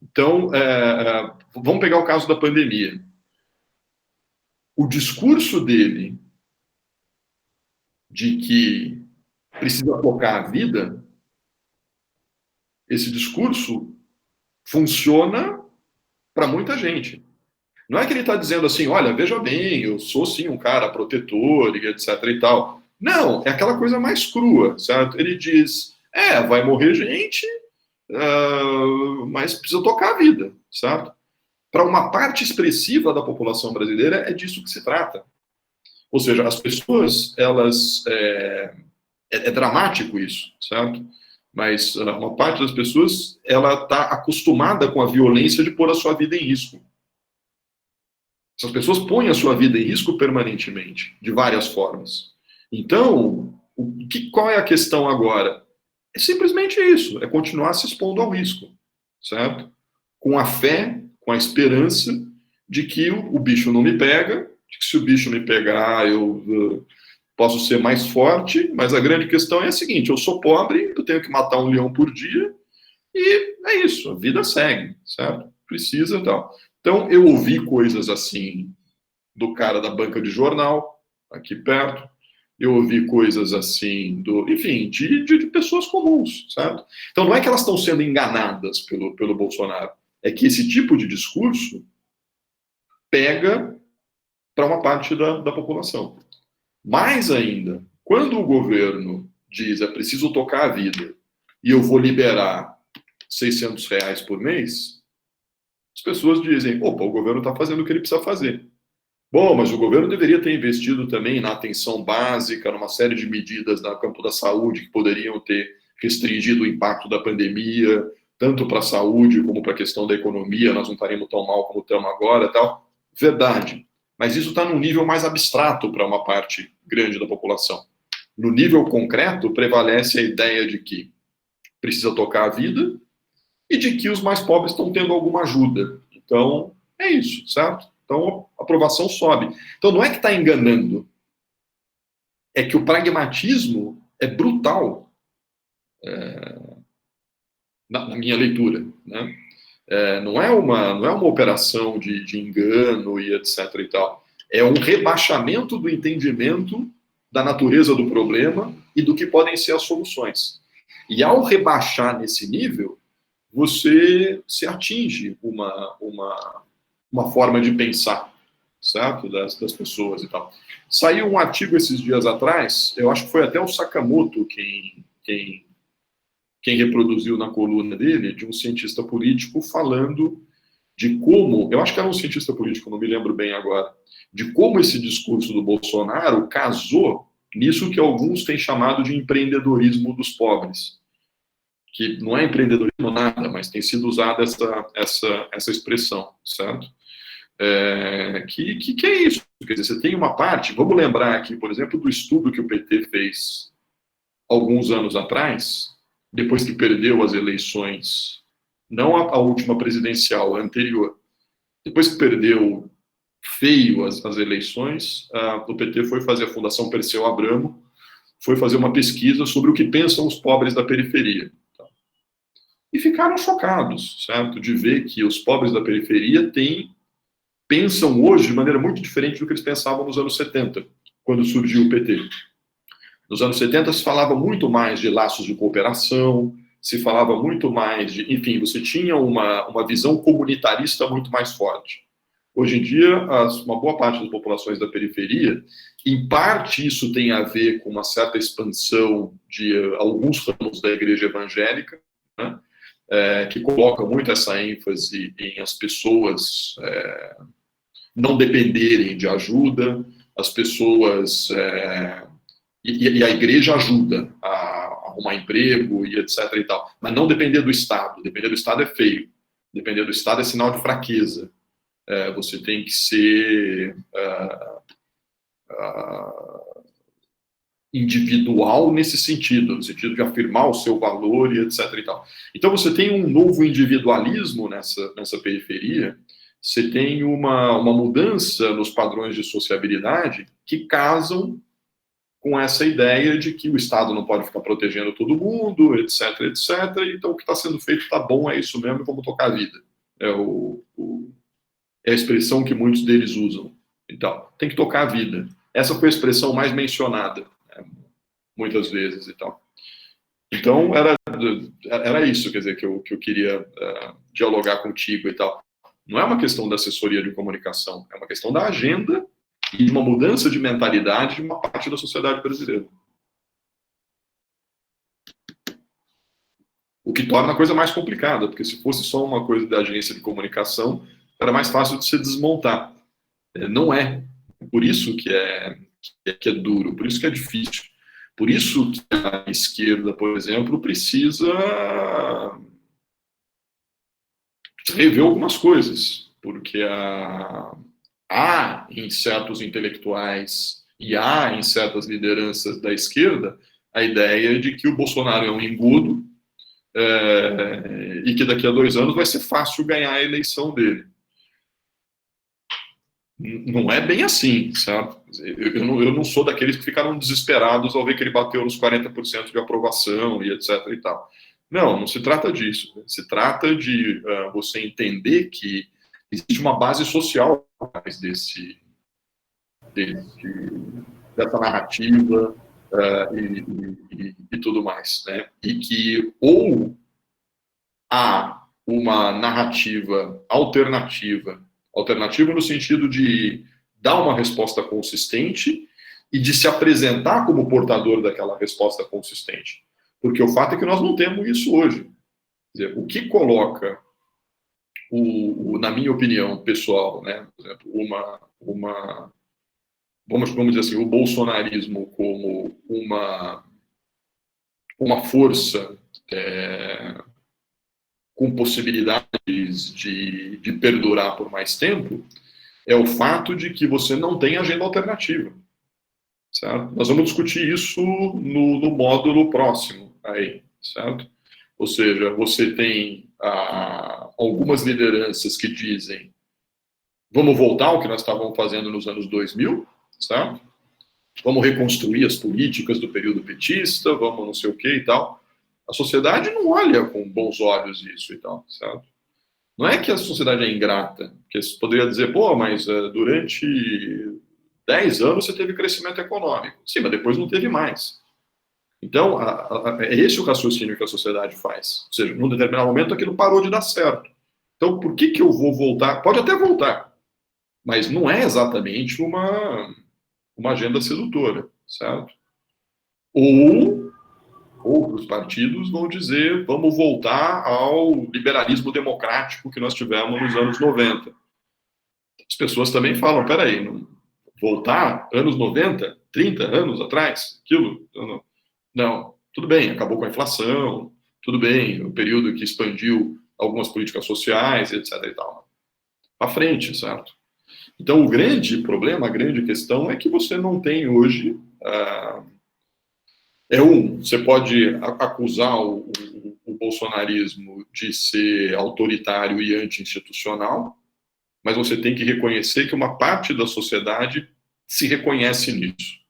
Então, vamos pegar o caso da pandemia. O discurso dele de que precisa tocar a vida, esse discurso funciona para muita gente. Não é que ele está dizendo assim: olha, veja bem, eu sou sim um cara protetor e etc e tal. Não, é aquela coisa mais crua, certo? Ele diz: vai morrer gente, mas precisa tocar a vida, certo? Para uma parte expressiva da população brasileira, é disso que se trata. Ou seja, as pessoas, elas... É dramático isso, certo? Mas uma parte das pessoas, ela está acostumada com a violência de pôr a sua vida em risco. Essas pessoas põem a sua vida em risco permanentemente, de várias formas. Então, qual é a questão agora? É simplesmente isso, é continuar se expondo ao risco, certo? com a fé, com a esperança de que o bicho não me pega, de que se o bicho me pegar, eu posso ser mais forte, mas a grande questão é a seguinte: eu sou pobre, eu tenho que matar um leão por dia, e é isso, a vida segue, certo? Precisa e tal. Então, eu ouvi coisas assim do cara da banca de jornal, aqui perto, eu ouvi coisas assim, enfim, de pessoas comuns, certo? Então, não é que elas estão sendo enganadas pelo Bolsonaro, é que esse tipo de discurso pega para uma parte da população. Mais ainda, quando o governo diz é preciso tocar a vida e eu vou liberar R$ 600 por mês, as pessoas dizem, opa, o governo está fazendo o que ele precisa fazer. Bom, mas o governo deveria ter investido também na atenção básica, numa série de medidas no campo da saúde que poderiam ter restringido o impacto da pandemia, tanto para a saúde como para a questão da economia, nós não estaríamos tão mal como estamos agora e tal. Verdade. Mas isso está num nível mais abstrato para uma parte grande da população. No nível concreto, prevalece a ideia de que precisa tocar a vida e de que os mais pobres estão tendo alguma ajuda. Então, é isso, certo? Então, a aprovação sobe. Então, não é que está enganando. É que o pragmatismo é brutal, na minha leitura, né? Não é uma operação de engano e etc. e tal. É um rebaixamento do entendimento da natureza do problema e do que podem ser as soluções. E ao rebaixar nesse nível, você se atinge uma forma de pensar, certo? Das pessoas e tal. Saiu um artigo esses dias atrás, eu acho que foi até o Sakamoto quem reproduziu na coluna dele, de um cientista político falando de como, eu acho que era um cientista político, não me lembro bem agora, de como esse discurso do Bolsonaro casou nisso que alguns têm chamado de empreendedorismo dos pobres, que não é empreendedorismo nada, mas tem sido usada essa expressão, certo? Que é isso? Quer dizer, você tem uma parte, vamos lembrar aqui, por exemplo, do estudo que o PT fez alguns anos atrás, depois que perdeu as eleições, não a última presidencial, a anterior, depois que perdeu feio as eleições, o PT foi fazer, a Fundação Perseu Abramo, foi fazer uma pesquisa sobre o que pensam os pobres da periferia. E ficaram chocados, certo? De ver que os pobres da periferia pensam hoje de maneira muito diferente do que eles pensavam nos anos 70, quando surgiu o PT. Nos anos 70 se falava muito mais de laços de cooperação, se falava muito mais de... Enfim, você tinha uma visão comunitarista muito mais forte. Hoje em dia, uma boa parte das populações da periferia, em parte isso tem a ver com uma certa expansão de alguns ramos da igreja evangélica, né, que coloca muito essa ênfase em as pessoas não dependerem de ajuda, as pessoas... E a igreja ajuda a arrumar emprego e etc. e tal. Mas não depender do Estado. Depender do Estado é feio. Depender do Estado é sinal de fraqueza. Você tem que ser individual nesse sentido, no sentido de afirmar o seu valor e etc. e tal. Então você tem um novo individualismo nessa periferia, você tem uma mudança nos padrões de sociabilidade que casam com essa ideia de que o Estado não pode ficar protegendo todo mundo, etc, etc. Então, o que está sendo feito está bom, é isso mesmo, vamos tocar a vida. É a expressão que muitos deles usam. Então, tem que tocar a vida. Essa foi a expressão mais mencionada, muitas vezes e tal. Então, era isso, quer dizer, que eu queria dialogar contigo e tal. Não é uma questão da assessoria de comunicação, é uma questão da agenda e de uma mudança de mentalidade de uma parte da sociedade brasileira. O que torna a coisa mais complicada, porque se fosse só uma coisa da agência de comunicação, era mais fácil de se desmontar. Não é. Por isso que é duro, por isso que é difícil. Por isso que a esquerda, por exemplo, precisa rever algumas coisas, porque há em certos intelectuais e há em certas lideranças da esquerda a ideia de que o Bolsonaro é um engodo e que daqui a 2 anos vai ser fácil ganhar a eleição dele. Não é bem assim, sabe? Eu não sou daqueles que ficaram desesperados ao ver que ele bateu nos 40% de aprovação e etc. e tal. Não se trata disso. Se trata de você entender que existe uma base social dessa narrativa e tudo mais, né? E que ou há uma narrativa alternativa no sentido de dar uma resposta consistente e de se apresentar como portador daquela resposta consistente. Porque o fato é que nós não temos isso hoje. Quer dizer, o que coloca, na minha opinião pessoal, né, por exemplo, vamos dizer assim, o bolsonarismo como uma força com possibilidades de perdurar por mais tempo, é o fato de que você não tem agenda alternativa. Certo? Nós vamos discutir isso no módulo próximo, aí, certo? Ou seja, você tem algumas lideranças que dizem vamos voltar ao que nós estávamos fazendo nos anos 2000, certo? Vamos reconstruir as políticas do período petista, vamos não sei o que e tal. A sociedade não olha com bons olhos isso e tal, certo? Não é que a sociedade é ingrata, porque você poderia dizer, pô, mas durante 10 anos você teve crescimento econômico. Sim, mas depois não teve mais. Então, é esse o raciocínio que a sociedade faz. Ou seja, num determinado momento aquilo parou de dar certo. Então, por que eu vou voltar? Pode até voltar, mas não é exatamente uma agenda sedutora, certo? Ou outros partidos vão dizer vamos voltar ao liberalismo democrático que nós tivemos nos anos 90. As pessoas também falam, peraí, voltar anos 90, 30 anos atrás, aquilo? Não, tudo bem, acabou com a inflação, tudo bem, o período que expandiu algumas políticas sociais, etc. e tal. Para frente, certo? Então, o grande problema, a grande questão é que você não tem hoje... você pode acusar o bolsonarismo de ser autoritário e anti-institucional, mas você tem que reconhecer que uma parte da sociedade se reconhece nisso.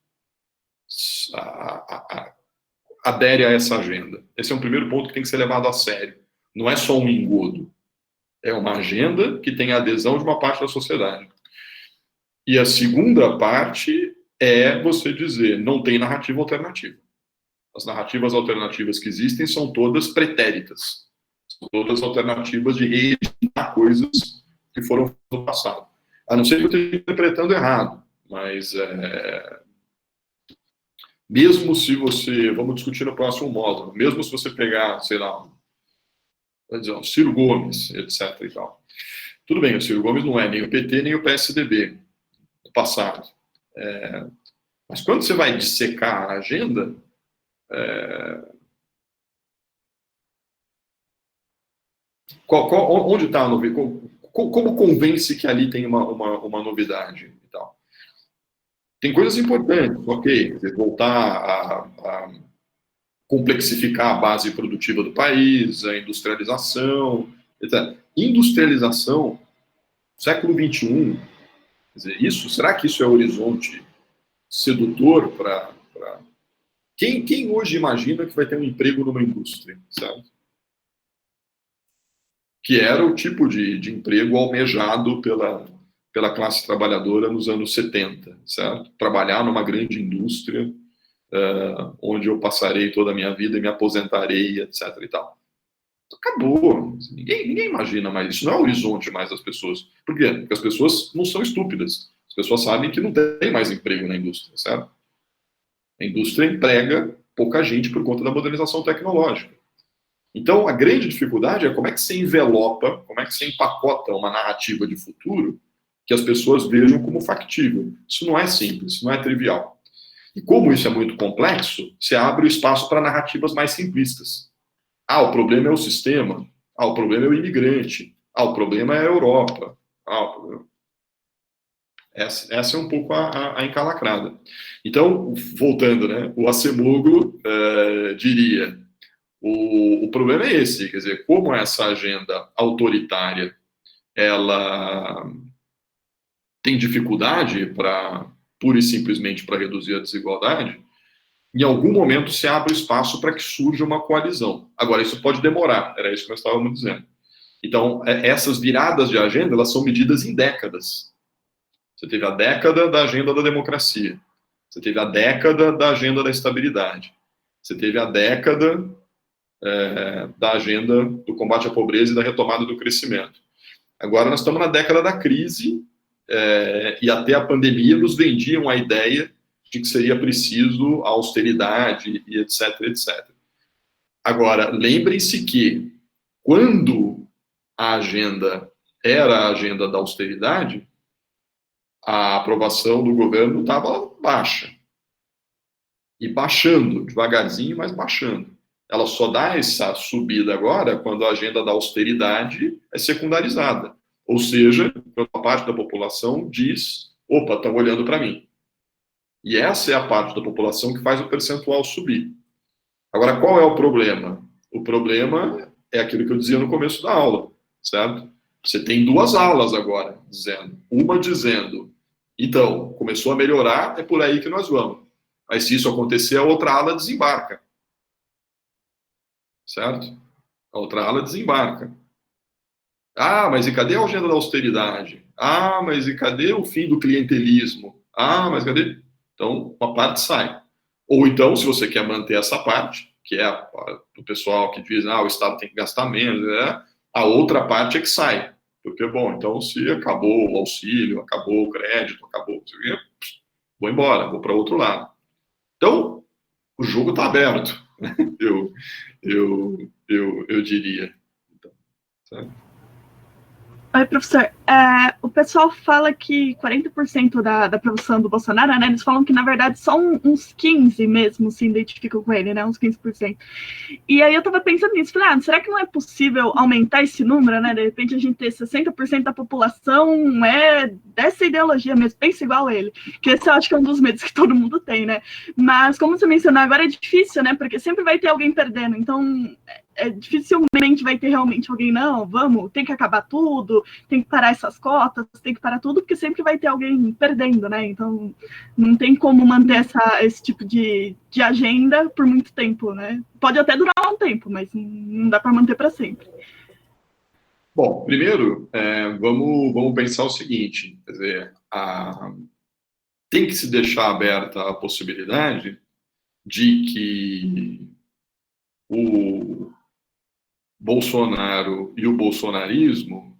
Adere a essa agenda. Esse é um primeiro ponto que tem que ser levado a sério. Não é só um engodo. É uma agenda que tem a adesão de uma parte da sociedade. E a segunda parte é você dizer, não tem narrativa alternativa. As narrativas alternativas que existem são todas pretéritas. São todas alternativas de reeditar coisas que foram no passado. A não ser que eu esteja interpretando errado, mas mesmo se você, vamos discutir no próximo módulo, mesmo se você pegar, sei lá, o Ciro Gomes, etc. e tal. Tudo bem, o Ciro Gomes não é nem o PT nem o PSDB do passado. Mas quando você vai dissecar a agenda, onde está a novidade? Como convence que ali tem uma novidade e tal? Tem coisas importantes, ok, voltar a complexificar a base produtiva do país, a industrialização, etc. Industrialização, século XXI, quer dizer, será que isso é horizonte sedutor para... Quem hoje imagina que vai ter um emprego numa indústria, sabe? Que era o tipo de emprego almejado pela classe trabalhadora nos anos 70, certo? Trabalhar numa grande indústria, onde eu passarei toda a minha vida e me aposentarei, etc. e tal. Acabou. Ninguém imagina mais. Isso não é o horizonte mais das pessoas. Por quê? Porque as pessoas não são estúpidas. As pessoas sabem que não tem mais emprego na indústria, certo? A indústria emprega pouca gente por conta da modernização tecnológica. Então, a grande dificuldade é como é que você envelopa, como é que você empacota uma narrativa de futuro que as pessoas vejam como factível. Isso não é simples, isso não é trivial. E como isso é muito complexo, você abre o espaço para narrativas mais simplistas. O problema é o sistema. O problema é o imigrante. O problema é a Europa. Essa é um pouco a encalacrada. Então, voltando, né, o Acemoglu diria, O problema é esse, quer dizer, como essa agenda autoritária, ela tem dificuldade pura e simplesmente para reduzir a desigualdade, em algum momento se abre espaço para que surja uma coalizão. Agora, isso pode demorar, era isso que nós estávamos dizendo. Então, essas viradas de agenda, elas são medidas em décadas. Você teve a década da agenda da democracia, você teve a década da agenda da estabilidade, você teve a década da agenda do combate à pobreza e da retomada do crescimento. Agora nós estamos na década da crise, e até a pandemia nos vendiam a ideia de que seria preciso a austeridade e etc, etc. Agora, lembrem-se que quando a agenda era a agenda da austeridade, a aprovação do governo estava baixa. E baixando, devagarzinho, mas baixando. Ela só dá essa subida agora quando a agenda da austeridade é secundarizada. Ou seja, uma parte da população diz, opa, estão olhando para mim. E essa é a parte da população que faz o percentual subir. Agora, qual é o problema? O problema é aquilo que eu dizia no começo da aula, certo? Você tem duas alas agora, dizendo. Uma dizendo, então, começou a melhorar, é por aí que nós vamos. Mas se isso acontecer, a outra ala desembarca. Certo? A outra ala desembarca. Ah, mas e cadê a agenda da austeridade? Ah, mas e cadê o fim do clientelismo? Ah, mas cadê? Então, uma parte sai. Ou então, se você quer manter essa parte, que é o pessoal que diz, o Estado tem que gastar menos, a outra parte é que sai. Porque, bom, então se acabou o auxílio, acabou o crédito, acabou, vou embora, vou para outro lado. Então, o jogo está aberto, eu diria. Então, certo? Oi, professor. O pessoal fala que 40% da aprovação do Bolsonaro, né, eles falam que, na verdade, só uns 15% mesmo se identificam com ele, né, uns 15%. E aí eu tava pensando nisso, falei, será que não é possível aumentar esse número, né, de repente a gente ter 60% da população dessa ideologia mesmo, pensa igual a ele, que esse eu acho que é um dos medos que todo mundo tem, né, mas como você mencionou, agora é difícil, né, porque sempre vai ter alguém perdendo, então dificilmente vai ter realmente alguém, não, tem que acabar tudo, tem que parar essas cotas, tem que parar tudo, porque sempre vai ter alguém perdendo, né? Então, não tem como manter esse tipo de agenda por muito tempo, né? Pode até durar um tempo, mas não dá para manter para sempre. Bom, primeiro, vamos pensar o seguinte, quer dizer, tem que se deixar aberta a possibilidade de que o Bolsonaro e o bolsonarismo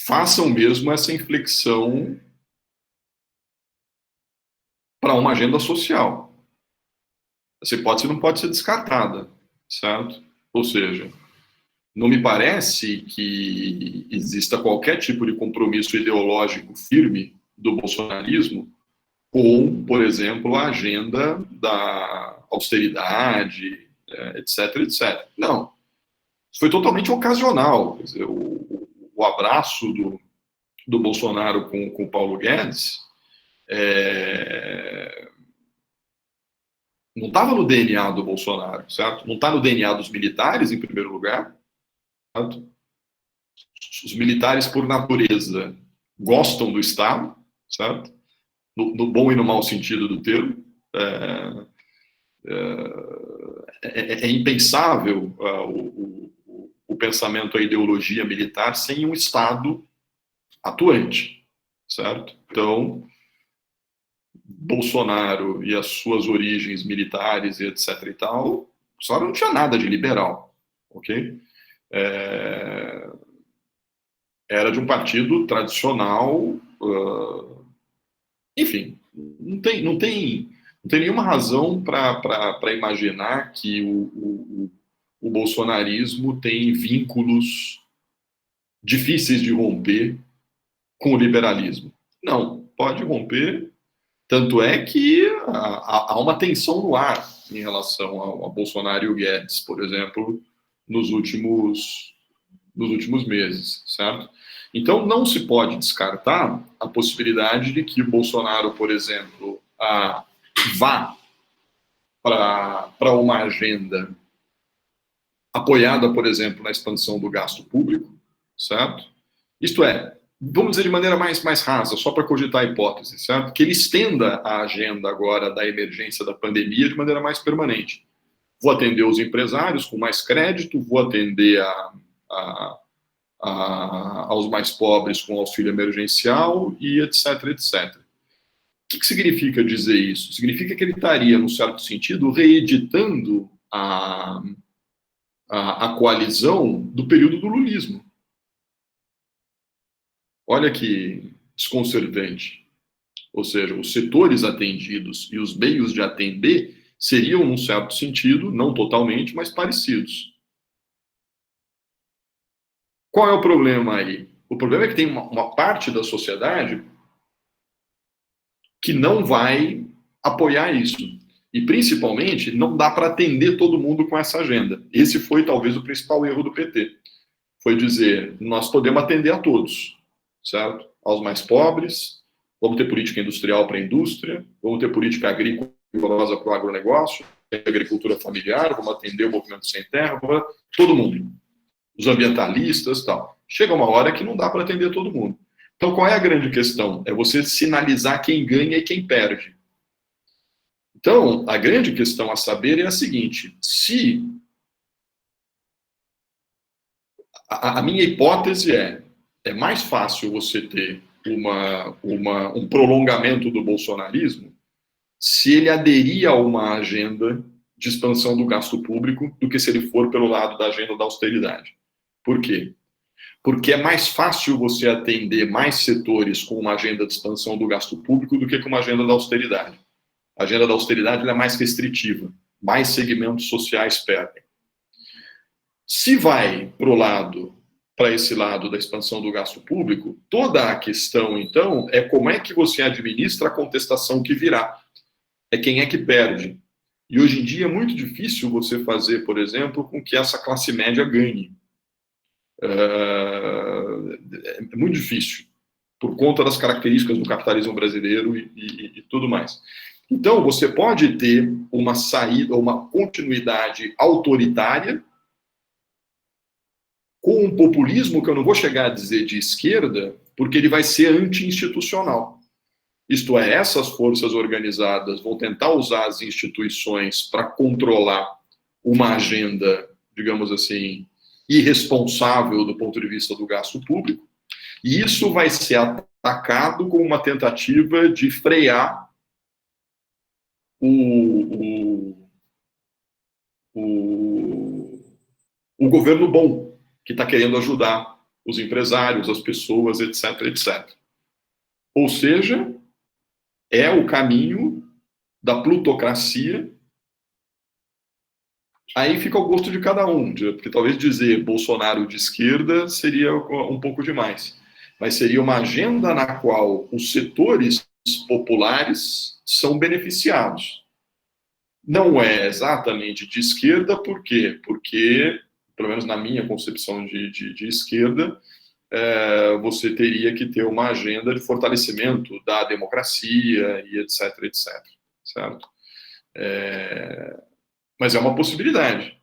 façam mesmo essa inflexão para uma agenda social. Essa hipótese não pode ser descartada, certo? Ou seja, não me parece que exista qualquer tipo de compromisso ideológico firme do bolsonarismo com, por exemplo, a agenda da austeridade, etc, etc. Não. Isso foi totalmente ocasional. Quer dizer, o abraço do Bolsonaro com o Paulo Guedes não estava no DNA do Bolsonaro, certo? Não está no DNA dos militares, em primeiro lugar. Certo? Os militares, por natureza, gostam do Estado, certo? No bom e no mau sentido do termo. É impensável o pensamento, a ideologia militar sem um Estado atuante, certo? Então, Bolsonaro e as suas origens militares e etc e tal, Bolsonaro não tinha nada de liberal, ok? Era de um partido tradicional, enfim, não tem nenhuma razão para imaginar que o bolsonarismo tem vínculos difíceis de romper com o liberalismo. Não, pode romper, tanto é que há uma tensão no ar em relação a Bolsonaro e o Guedes, por exemplo, nos últimos meses, certo? Então, não se pode descartar a possibilidade de que o Bolsonaro, por exemplo, vá para uma agenda apoiada, por exemplo, na expansão do gasto público, certo? Isto é, vamos dizer de maneira mais rasa, só para cogitar a hipótese, certo? Que ele estenda a agenda agora da emergência da pandemia de maneira mais permanente. Vou atender os empresários com mais crédito, vou atender aos mais pobres com auxílio emergencial e etc, etc. O que significa dizer isso? Significa que ele estaria, num certo sentido, reeditando a coalizão do período do lulismo. Olha que desconcertante. Ou seja, os setores atendidos e os meios de atender seriam, num certo sentido, não totalmente, mas parecidos. Qual é o problema aí? O problema é que tem uma parte da sociedade que não vai apoiar isso. E, principalmente, não dá para atender todo mundo com essa agenda. Esse foi, talvez, o principal erro do PT. Foi dizer, nós podemos atender a todos, certo? Aos mais pobres, vamos ter política industrial para a indústria, vamos ter política agrícola para o agronegócio, agricultura familiar, vamos atender o movimento sem terra, todo mundo. Os ambientalistas e tal. Chega uma hora que não dá para atender todo mundo. Então, qual é a grande questão? É você sinalizar quem ganha e quem perde. Então, a grande questão a saber é a seguinte: se a minha hipótese é mais fácil você ter um prolongamento do bolsonarismo se ele aderir a uma agenda de expansão do gasto público do que se ele for pelo lado da agenda da austeridade. Por quê? Porque é mais fácil você atender mais setores com uma agenda de expansão do gasto público do que com uma agenda da austeridade. A agenda da austeridade é mais restritiva, mais segmentos sociais perdem. Se vai para esse lado da expansão do gasto público, toda a questão, então, é como é que você administra a contestação que virá. É quem é que perde. E hoje em dia é muito difícil você fazer, por exemplo, com que essa classe média ganhe. É muito difícil, por conta das características do capitalismo brasileiro e tudo mais. Então, você pode ter uma saída, uma continuidade autoritária, com um populismo que eu não vou chegar a dizer de esquerda, porque ele vai ser anti-institucional. Isto é, essas forças organizadas vão tentar usar as instituições para controlar uma agenda, digamos assim, irresponsável do ponto de vista do gasto público, e isso vai ser atacado como uma tentativa de frear o governo bom, que está querendo ajudar os empresários, as pessoas, etc, etc. Ou seja, é o caminho da plutocracia. Aí fica ao gosto de cada um, porque talvez dizer Bolsonaro de esquerda seria um pouco demais. Mas seria uma agenda na qual os setores populares são beneficiados. Não é exatamente de esquerda, por quê? Porque, pelo menos na minha concepção de esquerda, você teria que ter uma agenda de fortalecimento da democracia e etc, etc. Certo? Mas é uma possibilidade.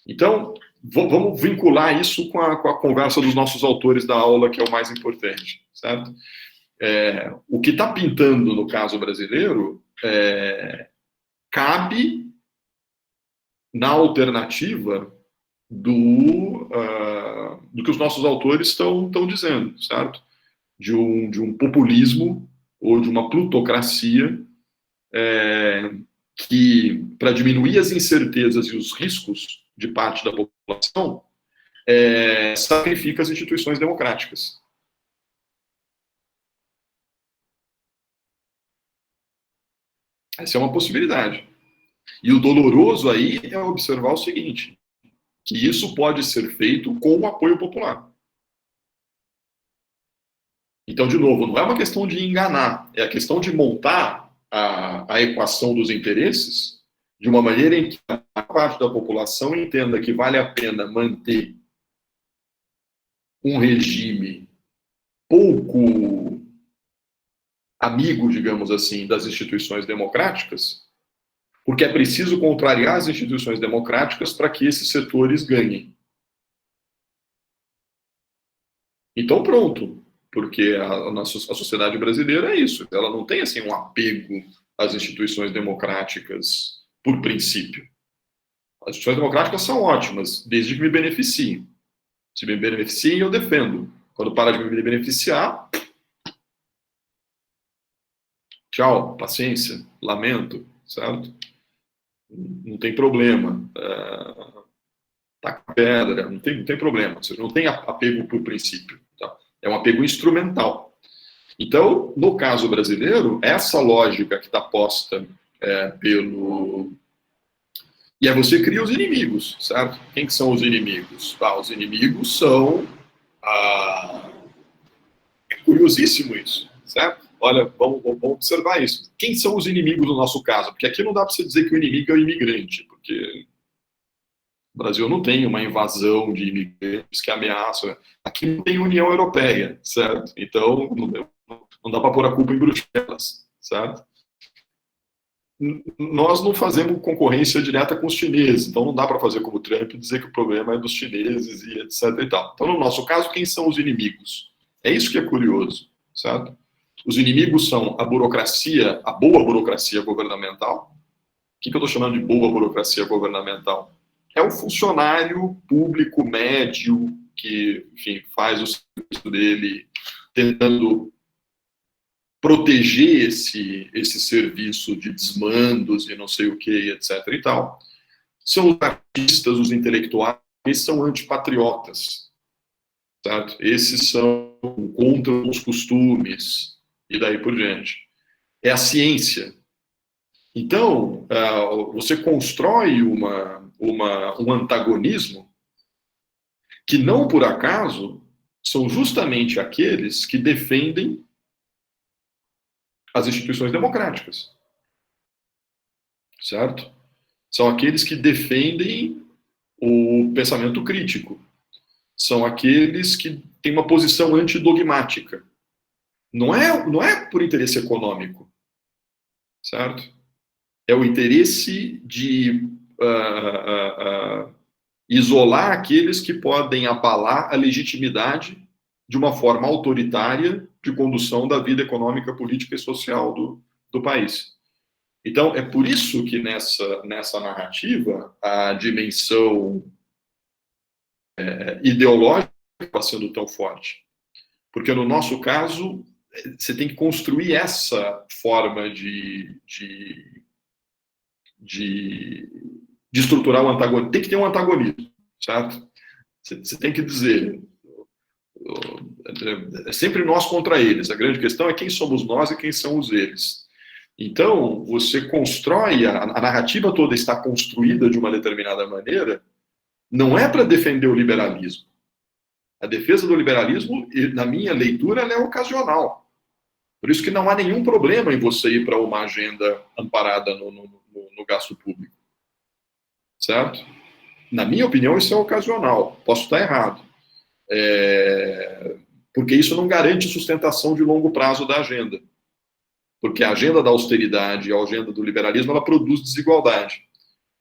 Então, vamos vincular isso com a conversa dos nossos autores da aula, que é o mais importante, certo? O que está pintando no caso brasileiro cabe na alternativa do que os nossos autores estão dizendo, certo? De um populismo ou de uma plutocracia que, para diminuir as incertezas e os riscos de parte da população, sacrifica as instituições democráticas. Essa é uma possibilidade. E o doloroso aí é observar o seguinte, que isso pode ser feito com o apoio popular. Então, de novo, não é uma questão de enganar, é a questão de montar a equação dos interesses de uma maneira em que a parte da população entenda que vale a pena manter um regime pouco amigo, digamos assim, das instituições democráticas, Porque é preciso contrariar as instituições democráticas para que esses setores ganhem. Então, pronto. Porque a sociedade brasileira é isso. Ela não tem assim, um apego às instituições democráticas por princípio. As instituições democráticas são ótimas, desde que me beneficiem. Se me beneficiem, eu defendo. Quando para de me beneficiar, tchau, paciência, lamento, certo? Não tem problema. Taca pedra, não tem problema. Ou seja, não tem apego por princípio. Tá? É um apego instrumental. Então, no caso brasileiro, essa lógica que está posta pelo... E aí você cria os inimigos, certo? Quem que são os inimigos? Os inimigos são... É curiosíssimo isso, certo? Olha, vamos observar isso. Quem são os inimigos no nosso caso? Porque aqui não dá para você dizer que o inimigo é o imigrante, porque o Brasil não tem uma invasão de imigrantes que ameaçam. Aqui não tem União Europeia, certo? Então, não dá para pôr a culpa em Bruxelas, certo? Nós não fazemos concorrência direta com os chineses, então não dá para fazer como o Trump e dizer que o problema é dos chineses e etc. e tal. Então, no nosso caso, quem são os inimigos? É isso que é curioso, certo? Os inimigos são a burocracia, a boa burocracia governamental. O que eu estou chamando de boa burocracia governamental? É o funcionário público médio que, enfim, faz o serviço dele tentando proteger esse serviço de desmandos e não sei o que, etc. e tal. São os artistas, os intelectuais, esses são antipatriotas, certo? Esses são contra os costumes e daí por diante. É a ciência. Então, você constrói um antagonismo que não por acaso são justamente aqueles que defendem as instituições democráticas, certo? São aqueles que defendem o pensamento crítico, são aqueles que têm uma posição antidogmática. Não é por interesse econômico, certo? É o interesse de isolar aqueles que podem abalar a legitimidade de uma forma autoritária de condução da vida econômica, política e social do país. Então, é por isso que nessa narrativa a dimensão ideológica está sendo tão forte. Porque no nosso caso, você tem que construir essa forma de estruturar o antagonismo. Tem que ter um antagonismo, certo? Você tem que dizer... É sempre nós contra eles. A grande questão é quem somos nós e quem são os eles. Então, você constrói, a narrativa toda está construída de uma determinada maneira, não é para defender o liberalismo. A defesa do liberalismo, na minha leitura, ela é ocasional. Por isso que não há nenhum problema em você ir para uma agenda amparada no gasto público. Certo? Na minha opinião, isso é ocasional. Posso estar errado. Porque isso não garante sustentação de longo prazo da agenda. Porque a agenda da austeridade e a agenda do liberalismo, ela produz desigualdade.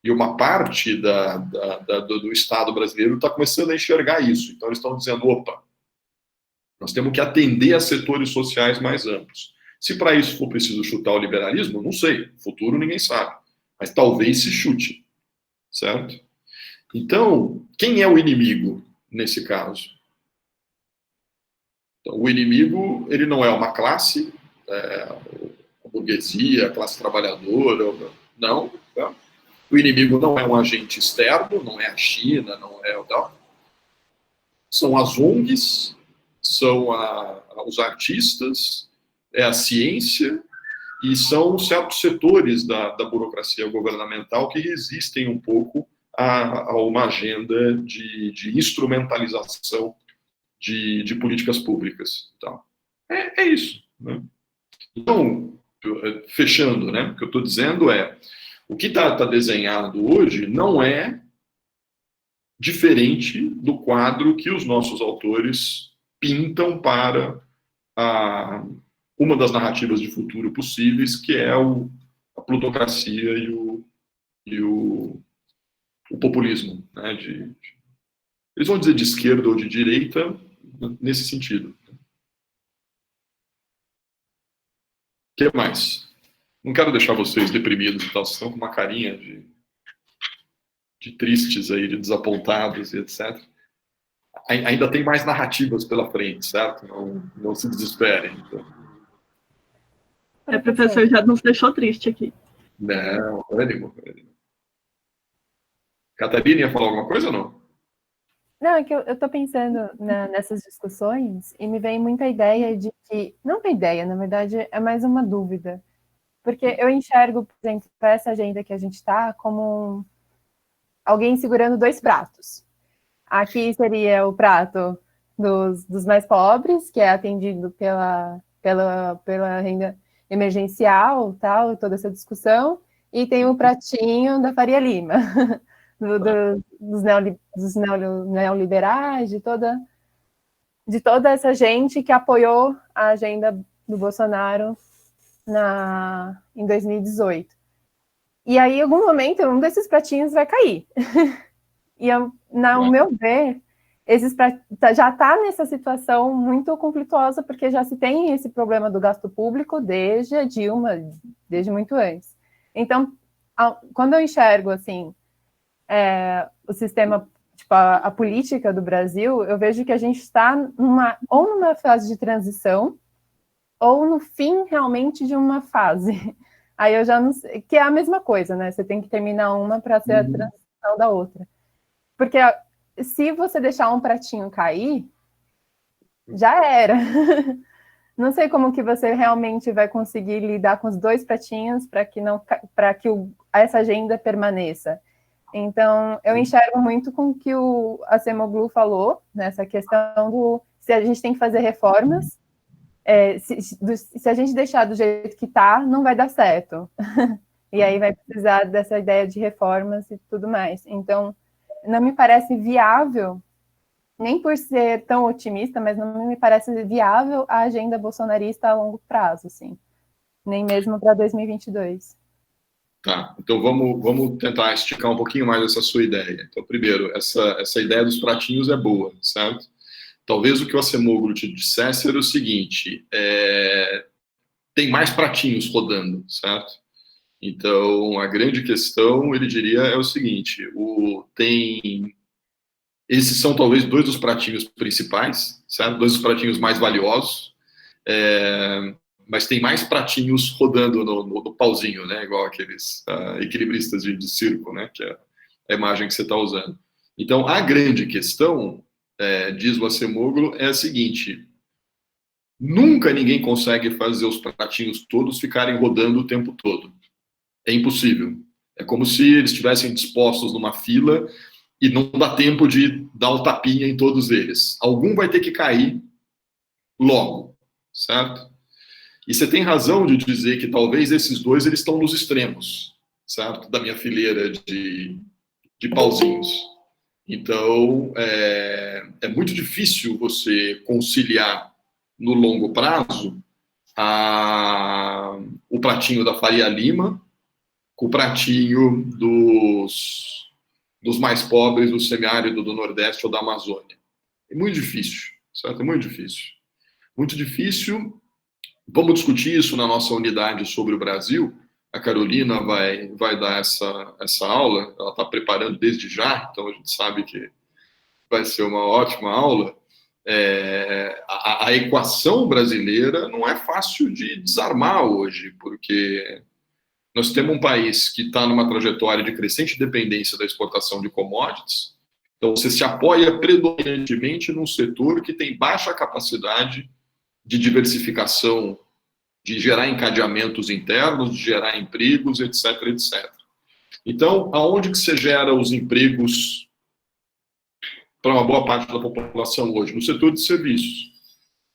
E uma parte do Estado brasileiro está começando a enxergar isso. Então, eles estão dizendo, opa, nós temos que atender a setores sociais mais amplos. Se para isso for preciso chutar o liberalismo, não sei. Futuro ninguém sabe. Mas talvez se chute. Certo? Então, quem é o inimigo nesse caso? Então, o inimigo, ele não é uma classe, a burguesia, a classe trabalhadora, não. Tá? O inimigo não é um agente externo, não é a China, não é o tal. São as ONGs, são os artistas, é a ciência e são certos setores da burocracia governamental que resistem um pouco a uma agenda de instrumentalização de políticas públicas. Então, é isso. Né? Então, fechando, né, o que eu estou dizendo é, o que está desenhado hoje não é diferente do quadro que os nossos autores pintam para uma das narrativas de futuro possíveis, que é a plutocracia e o populismo, né, eles vão dizer de esquerda ou de direita, nesse sentido. O que mais? Não quero deixar vocês deprimidos e tal, vocês estão com uma carinha de tristes aí, de desapontados e etc. Ainda tem mais narrativas pela frente, certo? Não se desesperem. Então. Professor, já nos deixou triste aqui. Não, ânimo. Catarina, ia falar alguma coisa ou não? Não, é que eu estou pensando nessas discussões e me vem muita ideia de que... Não uma ideia, na verdade, é mais uma dúvida. Porque eu enxergo, por exemplo, essa agenda que a gente está como alguém segurando 2 pratos. Aqui seria o prato dos mais pobres, que é atendido pela renda emergencial, tal, toda essa discussão, e tem o pratinho da Faria Lima, dos neoliberais, de toda essa gente que apoiou a agenda do Bolsonaro em 2018. E aí, em algum momento, um desses pratinhos vai cair. E, ao meu ver, já está nessa situação muito conflituosa, porque já se tem esse problema do gasto público desde a Dilma, desde muito antes. Então, quando eu enxergo assim, o sistema, tipo, a política do Brasil, eu vejo que a gente está ou numa fase de transição, ou no fim, realmente, de uma fase. Aí eu já não sei, que é a mesma coisa, né? Você tem que terminar uma para ser a transição da outra. Porque se você deixar um pratinho cair, já era. Não sei como que você realmente vai conseguir lidar com os 2 pratinhos para que essa agenda permaneça. Então, eu enxergo muito com o que o Acemoglu falou, nessa questão se a gente tem que fazer reformas, se a gente deixar do jeito que está, não vai dar certo. E aí vai precisar dessa ideia de reformas e tudo mais. Então, não me parece viável, nem por ser tão otimista, mas não me parece viável a agenda bolsonarista a longo prazo, assim. Nem mesmo para 2022. Tá, então vamos tentar esticar um pouquinho mais essa sua ideia. Então, primeiro, essa ideia dos pratinhos é boa, certo? Talvez o que o Acemoglu te dissesse era o seguinte, tem mais pratinhos rodando, certo? Então, a grande questão, ele diria, é o seguinte, esses são talvez 2 dos pratinhos principais, certo? 2 dos pratinhos mais valiosos, mas tem mais pratinhos rodando no pauzinho, né? Igual aqueles equilibristas de circo, né? Que é a imagem que você está usando. Então, a grande questão, diz o Acemoglu, é a seguinte, nunca ninguém consegue fazer os pratinhos todos ficarem rodando o tempo todo. É impossível. É como se eles estivessem dispostos numa fila e não dá tempo de dar um tapinha em todos eles. Algum vai ter que cair logo, certo? E você tem razão de dizer que talvez esses 2 eles estão nos extremos, certo? Da minha fileira de pauzinhos. Então, é muito difícil você conciliar no longo prazo o pratinho da Faria Lima com o pratinho dos mais pobres do semiárido do Nordeste ou da Amazônia. É muito difícil, certo? É muito difícil. Muito difícil. Vamos discutir isso na nossa unidade sobre o Brasil. A Carolina vai dar essa aula, ela está preparando desde já, então a gente sabe que vai ser uma ótima aula. A equação brasileira não é fácil de desarmar hoje, porque nós temos um país que está numa trajetória de crescente dependência da exportação de commodities, então você se apoia predominantemente num setor que tem baixa capacidade de diversificação, de gerar encadeamentos internos, de gerar empregos, etc, etc. Então, aonde que você gera os empregos para uma boa parte da população hoje? No setor de serviços.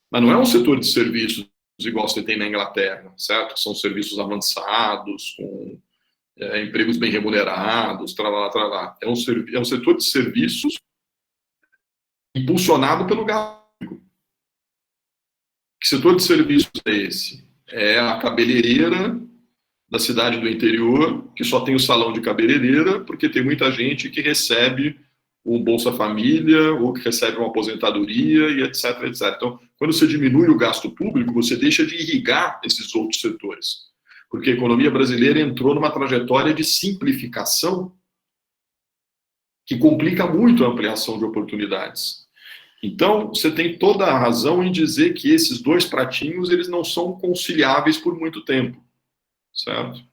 Mas não é um setor de serviços igual você tem na Inglaterra, certo? São serviços avançados, com empregos bem remunerados, tralá, tralá. É um setor de serviços impulsionado pelo gasto. Que setor de serviços é esse? É a cabeleireira da cidade do interior, que só tem o salão de cabeleireira, porque tem muita gente que recebe o Bolsa Família, ou que recebe uma aposentadoria, e etc, etc. Então, quando você diminui o gasto público, você deixa de irrigar esses outros setores. Porque a economia brasileira entrou numa trajetória de simplificação que complica muito a ampliação de oportunidades. Então, você tem toda a razão em dizer que esses dois pratinhos, eles não são conciliáveis por muito tempo, certo?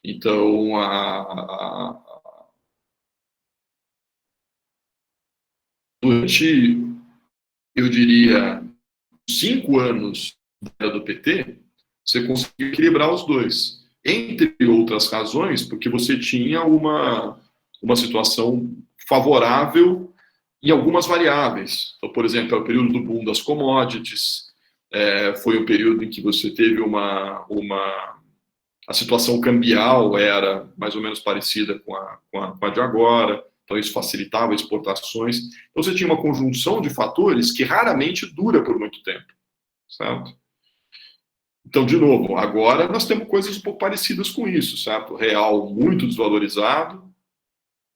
Então, durante, eu diria, 5 anos do PT, você conseguiu equilibrar os dois. Entre outras razões, porque você tinha uma situação favorável em algumas variáveis. Então, por exemplo, é o período do boom das commodities, foi um período em que você teve a situação cambial era mais ou menos parecida com a de agora, então isso facilitava exportações. Então você tinha uma conjunção de fatores que raramente dura por muito tempo, certo? Então, de novo, agora nós temos coisas um pouco parecidas com isso, certo? O real muito desvalorizado,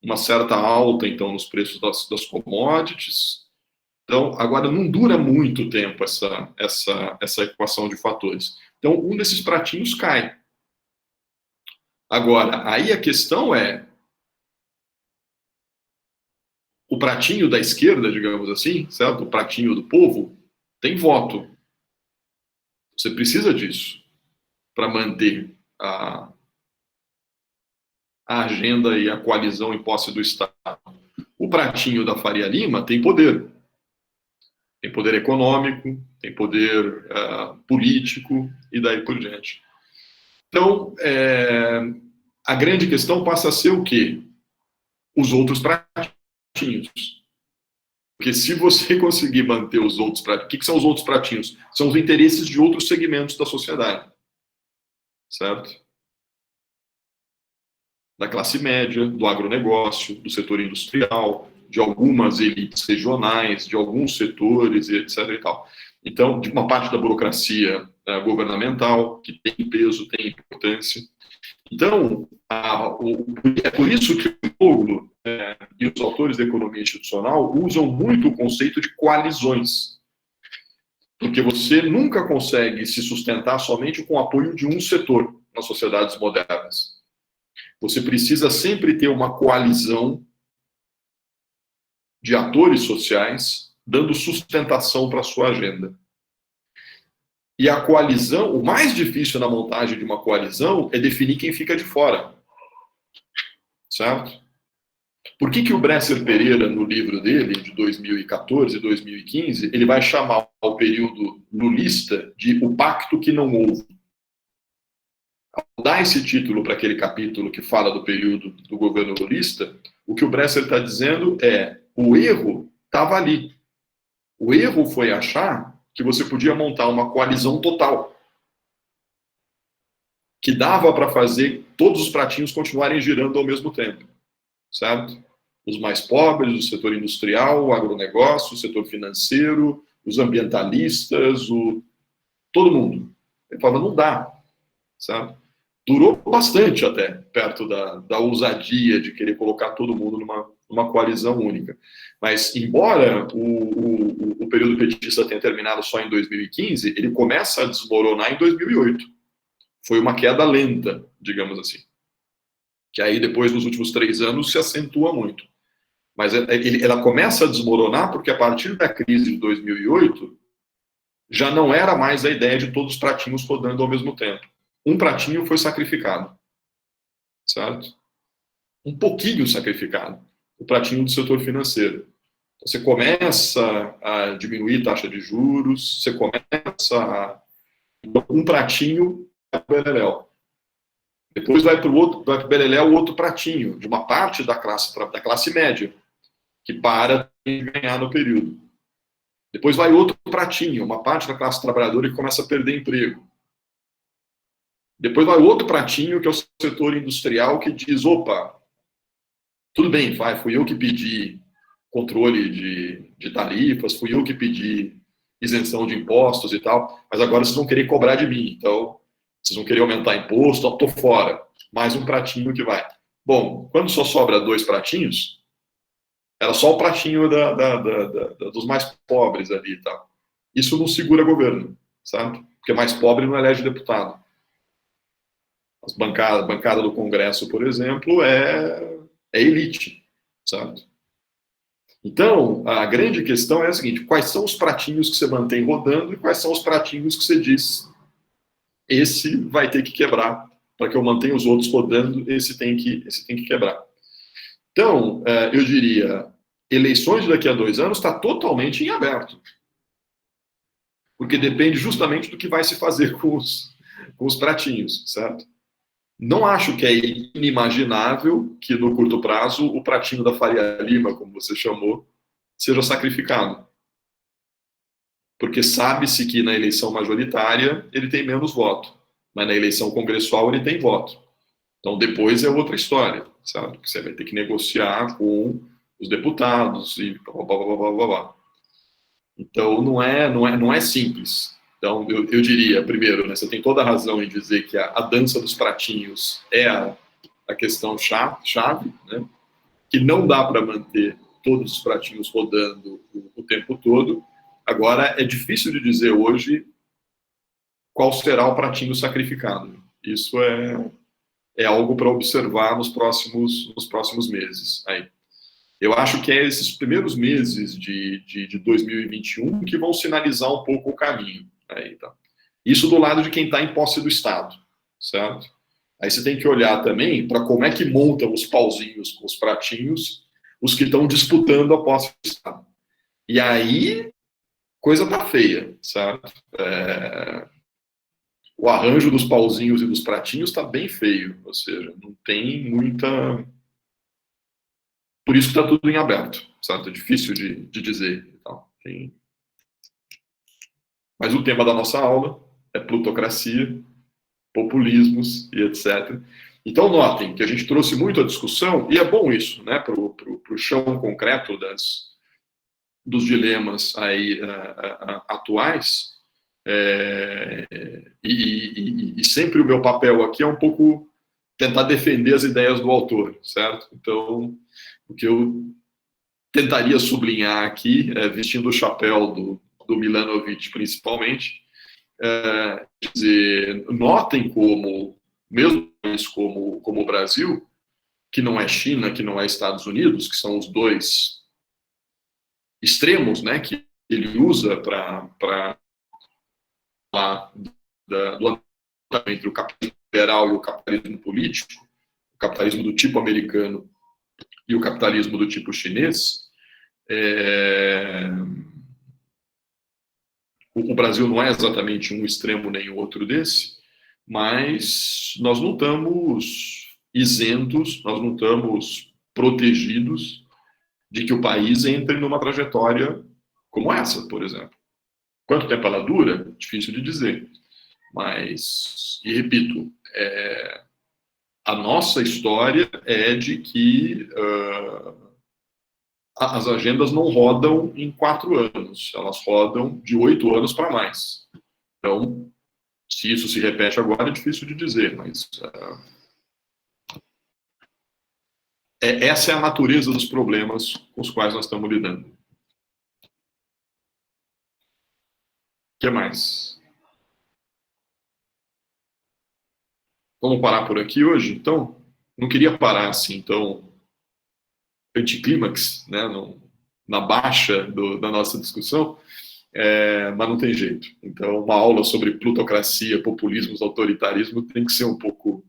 uma certa alta, então, nos preços das commodities. Então, agora não dura muito tempo essa equação de fatores. Então, um desses pratinhos cai. Agora, aí a questão é, o pratinho da esquerda, digamos assim, certo? O pratinho do povo, tem voto. Você precisa disso para manter a agenda e a coalizão em posse do Estado. O pratinho da Faria Lima tem poder. Tem poder econômico, tem poder político e daí por diante. Então, a grande questão passa a ser o quê? Os outros pratinhos. Porque se você conseguir manter os outros pratinhos... O que são os outros pratinhos? São os interesses de outros segmentos da sociedade. Certo? Da classe média, do agronegócio, do setor industrial, de algumas elites regionais, de alguns setores, etc. e tal. Então, de uma parte da burocracia governamental, que tem peso, tem importância. Então, é por isso que o Foglo e os autores da economia institucional usam muito o conceito de coalizões. Porque você nunca consegue se sustentar somente com o apoio de um setor nas sociedades modernas. Você precisa sempre ter uma coalizão de atores sociais dando sustentação para a sua agenda. E a coalizão, o mais difícil na montagem de uma coalizão é definir quem fica de fora. Certo? Por que o Bresser Pereira, no livro dele, de 2014 e 2015, ele vai chamar o período lulista de o pacto que não houve? Ao dar esse título para aquele capítulo que fala do período do governo lulista, o que o Bresser está dizendo é, o erro estava ali. O erro foi achar que você podia montar uma coalizão total, que dava para fazer todos os pratinhos continuarem girando ao mesmo tempo, certo? Os mais pobres, o setor industrial, o agronegócio, o setor financeiro, os ambientalistas, todo mundo. Ele falava, não dá, certo? Durou bastante até, perto da ousadia de querer colocar todo mundo numa coalizão única. Mas, embora o período petista tenha terminado só em 2015, ele começa a desmoronar em 2008. Foi uma queda lenta, digamos assim. Que aí, depois, nos últimos 3 anos, se acentua muito. Mas ela começa a desmoronar porque, a partir da crise de 2008, já não era mais a ideia de todos os pratinhos rodando ao mesmo tempo. Um pratinho foi sacrificado. Certo? Um pouquinho sacrificado. O pratinho do setor financeiro. Você começa a diminuir taxa de juros, você começa a... Um pratinho vai para o beleléu. Depois vai para o beleléu o outro pratinho, de uma parte da classe média, que para de ganhar no período. Depois vai outro pratinho, uma parte da classe trabalhadora que começa a perder emprego. Depois vai outro pratinho, que é o setor industrial, que diz, opa, tudo bem, fui eu que pedi controle de tarifas, fui eu que pedi isenção de impostos e tal, mas agora vocês vão querer cobrar de mim. Então, Vocês vão querer aumentar imposto, ó, tô fora. Mais um pratinho que vai. Bom, quando só sobra 2 pratinhos, era só o pratinho dos mais pobres ali e tal. Isso não segura governo, sabe? Porque mais pobre não elege deputado. A bancada do Congresso, por exemplo, é elite, sabe? Então, a grande questão é a seguinte: quais são os pratinhos que você mantém rodando e quais são os pratinhos que você diz, esse vai ter que quebrar, para que eu mantenha os outros rodando, esse tem que quebrar. Então, eu diria, eleições daqui a 2 anos está totalmente em aberto. Porque depende justamente do que vai se fazer com os pratinhos, certo? Não acho que é inimaginável que, no curto prazo, o pratinho da Faria Lima, como você chamou, seja sacrificado. Porque sabe-se que na eleição majoritária ele tem menos voto, mas na eleição congressual ele tem voto. Então, depois é outra história, sabe? Você vai ter que negociar com os deputados e blá, blá, blá, blá, blá, blá. Então, não é simples. Então, eu diria, primeiro, né, você tem toda a razão em dizer que a dança dos pratinhos é a questão chave, né, que não dá para manter todos os pratinhos rodando o tempo todo. Agora, é difícil de dizer hoje qual será o pratinho sacrificado. Isso é algo para observar nos próximos meses. Aí. Eu acho que é esses primeiros meses de 2021 que vão sinalizar um pouco o caminho. Aí, tá. Isso do lado de quem está em posse do Estado, certo? Aí você tem que olhar também para como é que montam os pauzinhos com os pratinhos os que estão disputando a posse do Estado. E aí, coisa tá feia, certo? O arranjo dos pauzinhos e dos pratinhos está bem feio, ou seja, não tem muita... Por isso que está tudo em aberto, certo? É difícil de dizer. Então, Mas o tema da nossa aula é plutocracia, populismos e etc. Então, notem que a gente trouxe muito a discussão, e é bom isso, né, para o chão concreto dos dilemas aí, atuais. E sempre o meu papel aqui é um pouco tentar defender as ideias do autor, certo? Então, o que eu tentaria sublinhar aqui, vestindo o chapéu do Milanovic principalmente, dizer, notem como, mesmo como o Brasil, que não é China, que não é Estados Unidos, que são os dois extremos, né, que ele usa para falar do entre o capitalismo liberal e o capitalismo político, o capitalismo do tipo americano e o capitalismo do tipo chinês. O Brasil não é exatamente um extremo nem o outro desse, mas nós não estamos isentos, nós não estamos protegidos de que o país entre numa trajetória como essa, por exemplo. Quanto tempo ela dura? Difícil de dizer. Mas, e repito, a nossa história é de que as agendas não rodam em 4 anos, elas rodam de 8 anos para mais. Então, se isso se repete agora, é difícil de dizer, mas essa é a natureza dos problemas com os quais nós estamos lidando. O que mais? Vamos parar por aqui hoje, então? Não queria parar assim, então, anticlímax, né, na baixa da nossa discussão, mas não tem jeito. Então, uma aula sobre plutocracia, populismos, autoritarismo tem que ser um pouco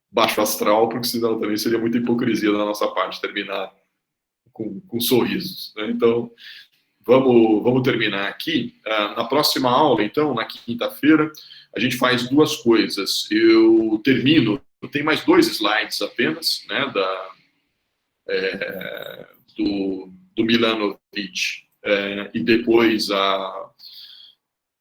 baixo astral, porque senão também seria muita hipocrisia da nossa parte terminar com sorrisos, né? Então, vamos terminar aqui. Na próxima aula, então, na quinta-feira, a gente faz 2 coisas. Eu termino, tem mais 2 slides apenas, né, do Milanovic, e depois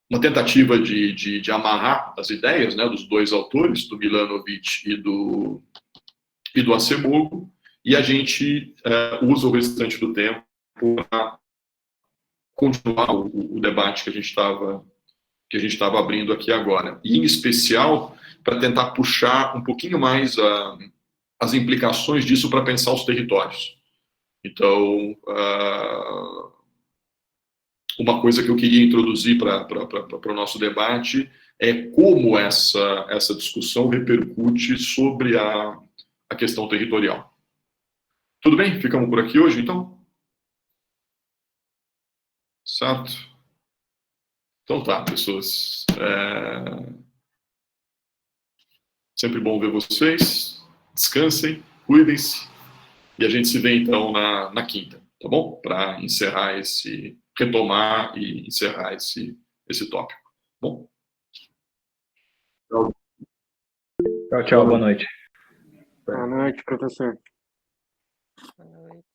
uma tentativa de amarrar as ideias, né, dos 2 autores, do Milanovic e do Acemoglu, e a gente usa o restante do tempo para continuar o debate que a gente estava que a gente estava abrindo aqui agora. E, em especial, para tentar puxar um pouquinho mais as implicações disso para pensar os territórios. Então, uma coisa que eu queria introduzir para o nosso debate é como essa discussão repercute sobre a questão territorial. Tudo bem? Ficamos por aqui hoje, então? Certo? Então tá, pessoas. Sempre bom ver vocês. Descansem, cuidem-se. E a gente se vê, então, na quinta, tá bom? Para retomar e encerrar esse tópico. Bom? Tchau, tchau. Boa noite. Boa noite, professor. Boa noite.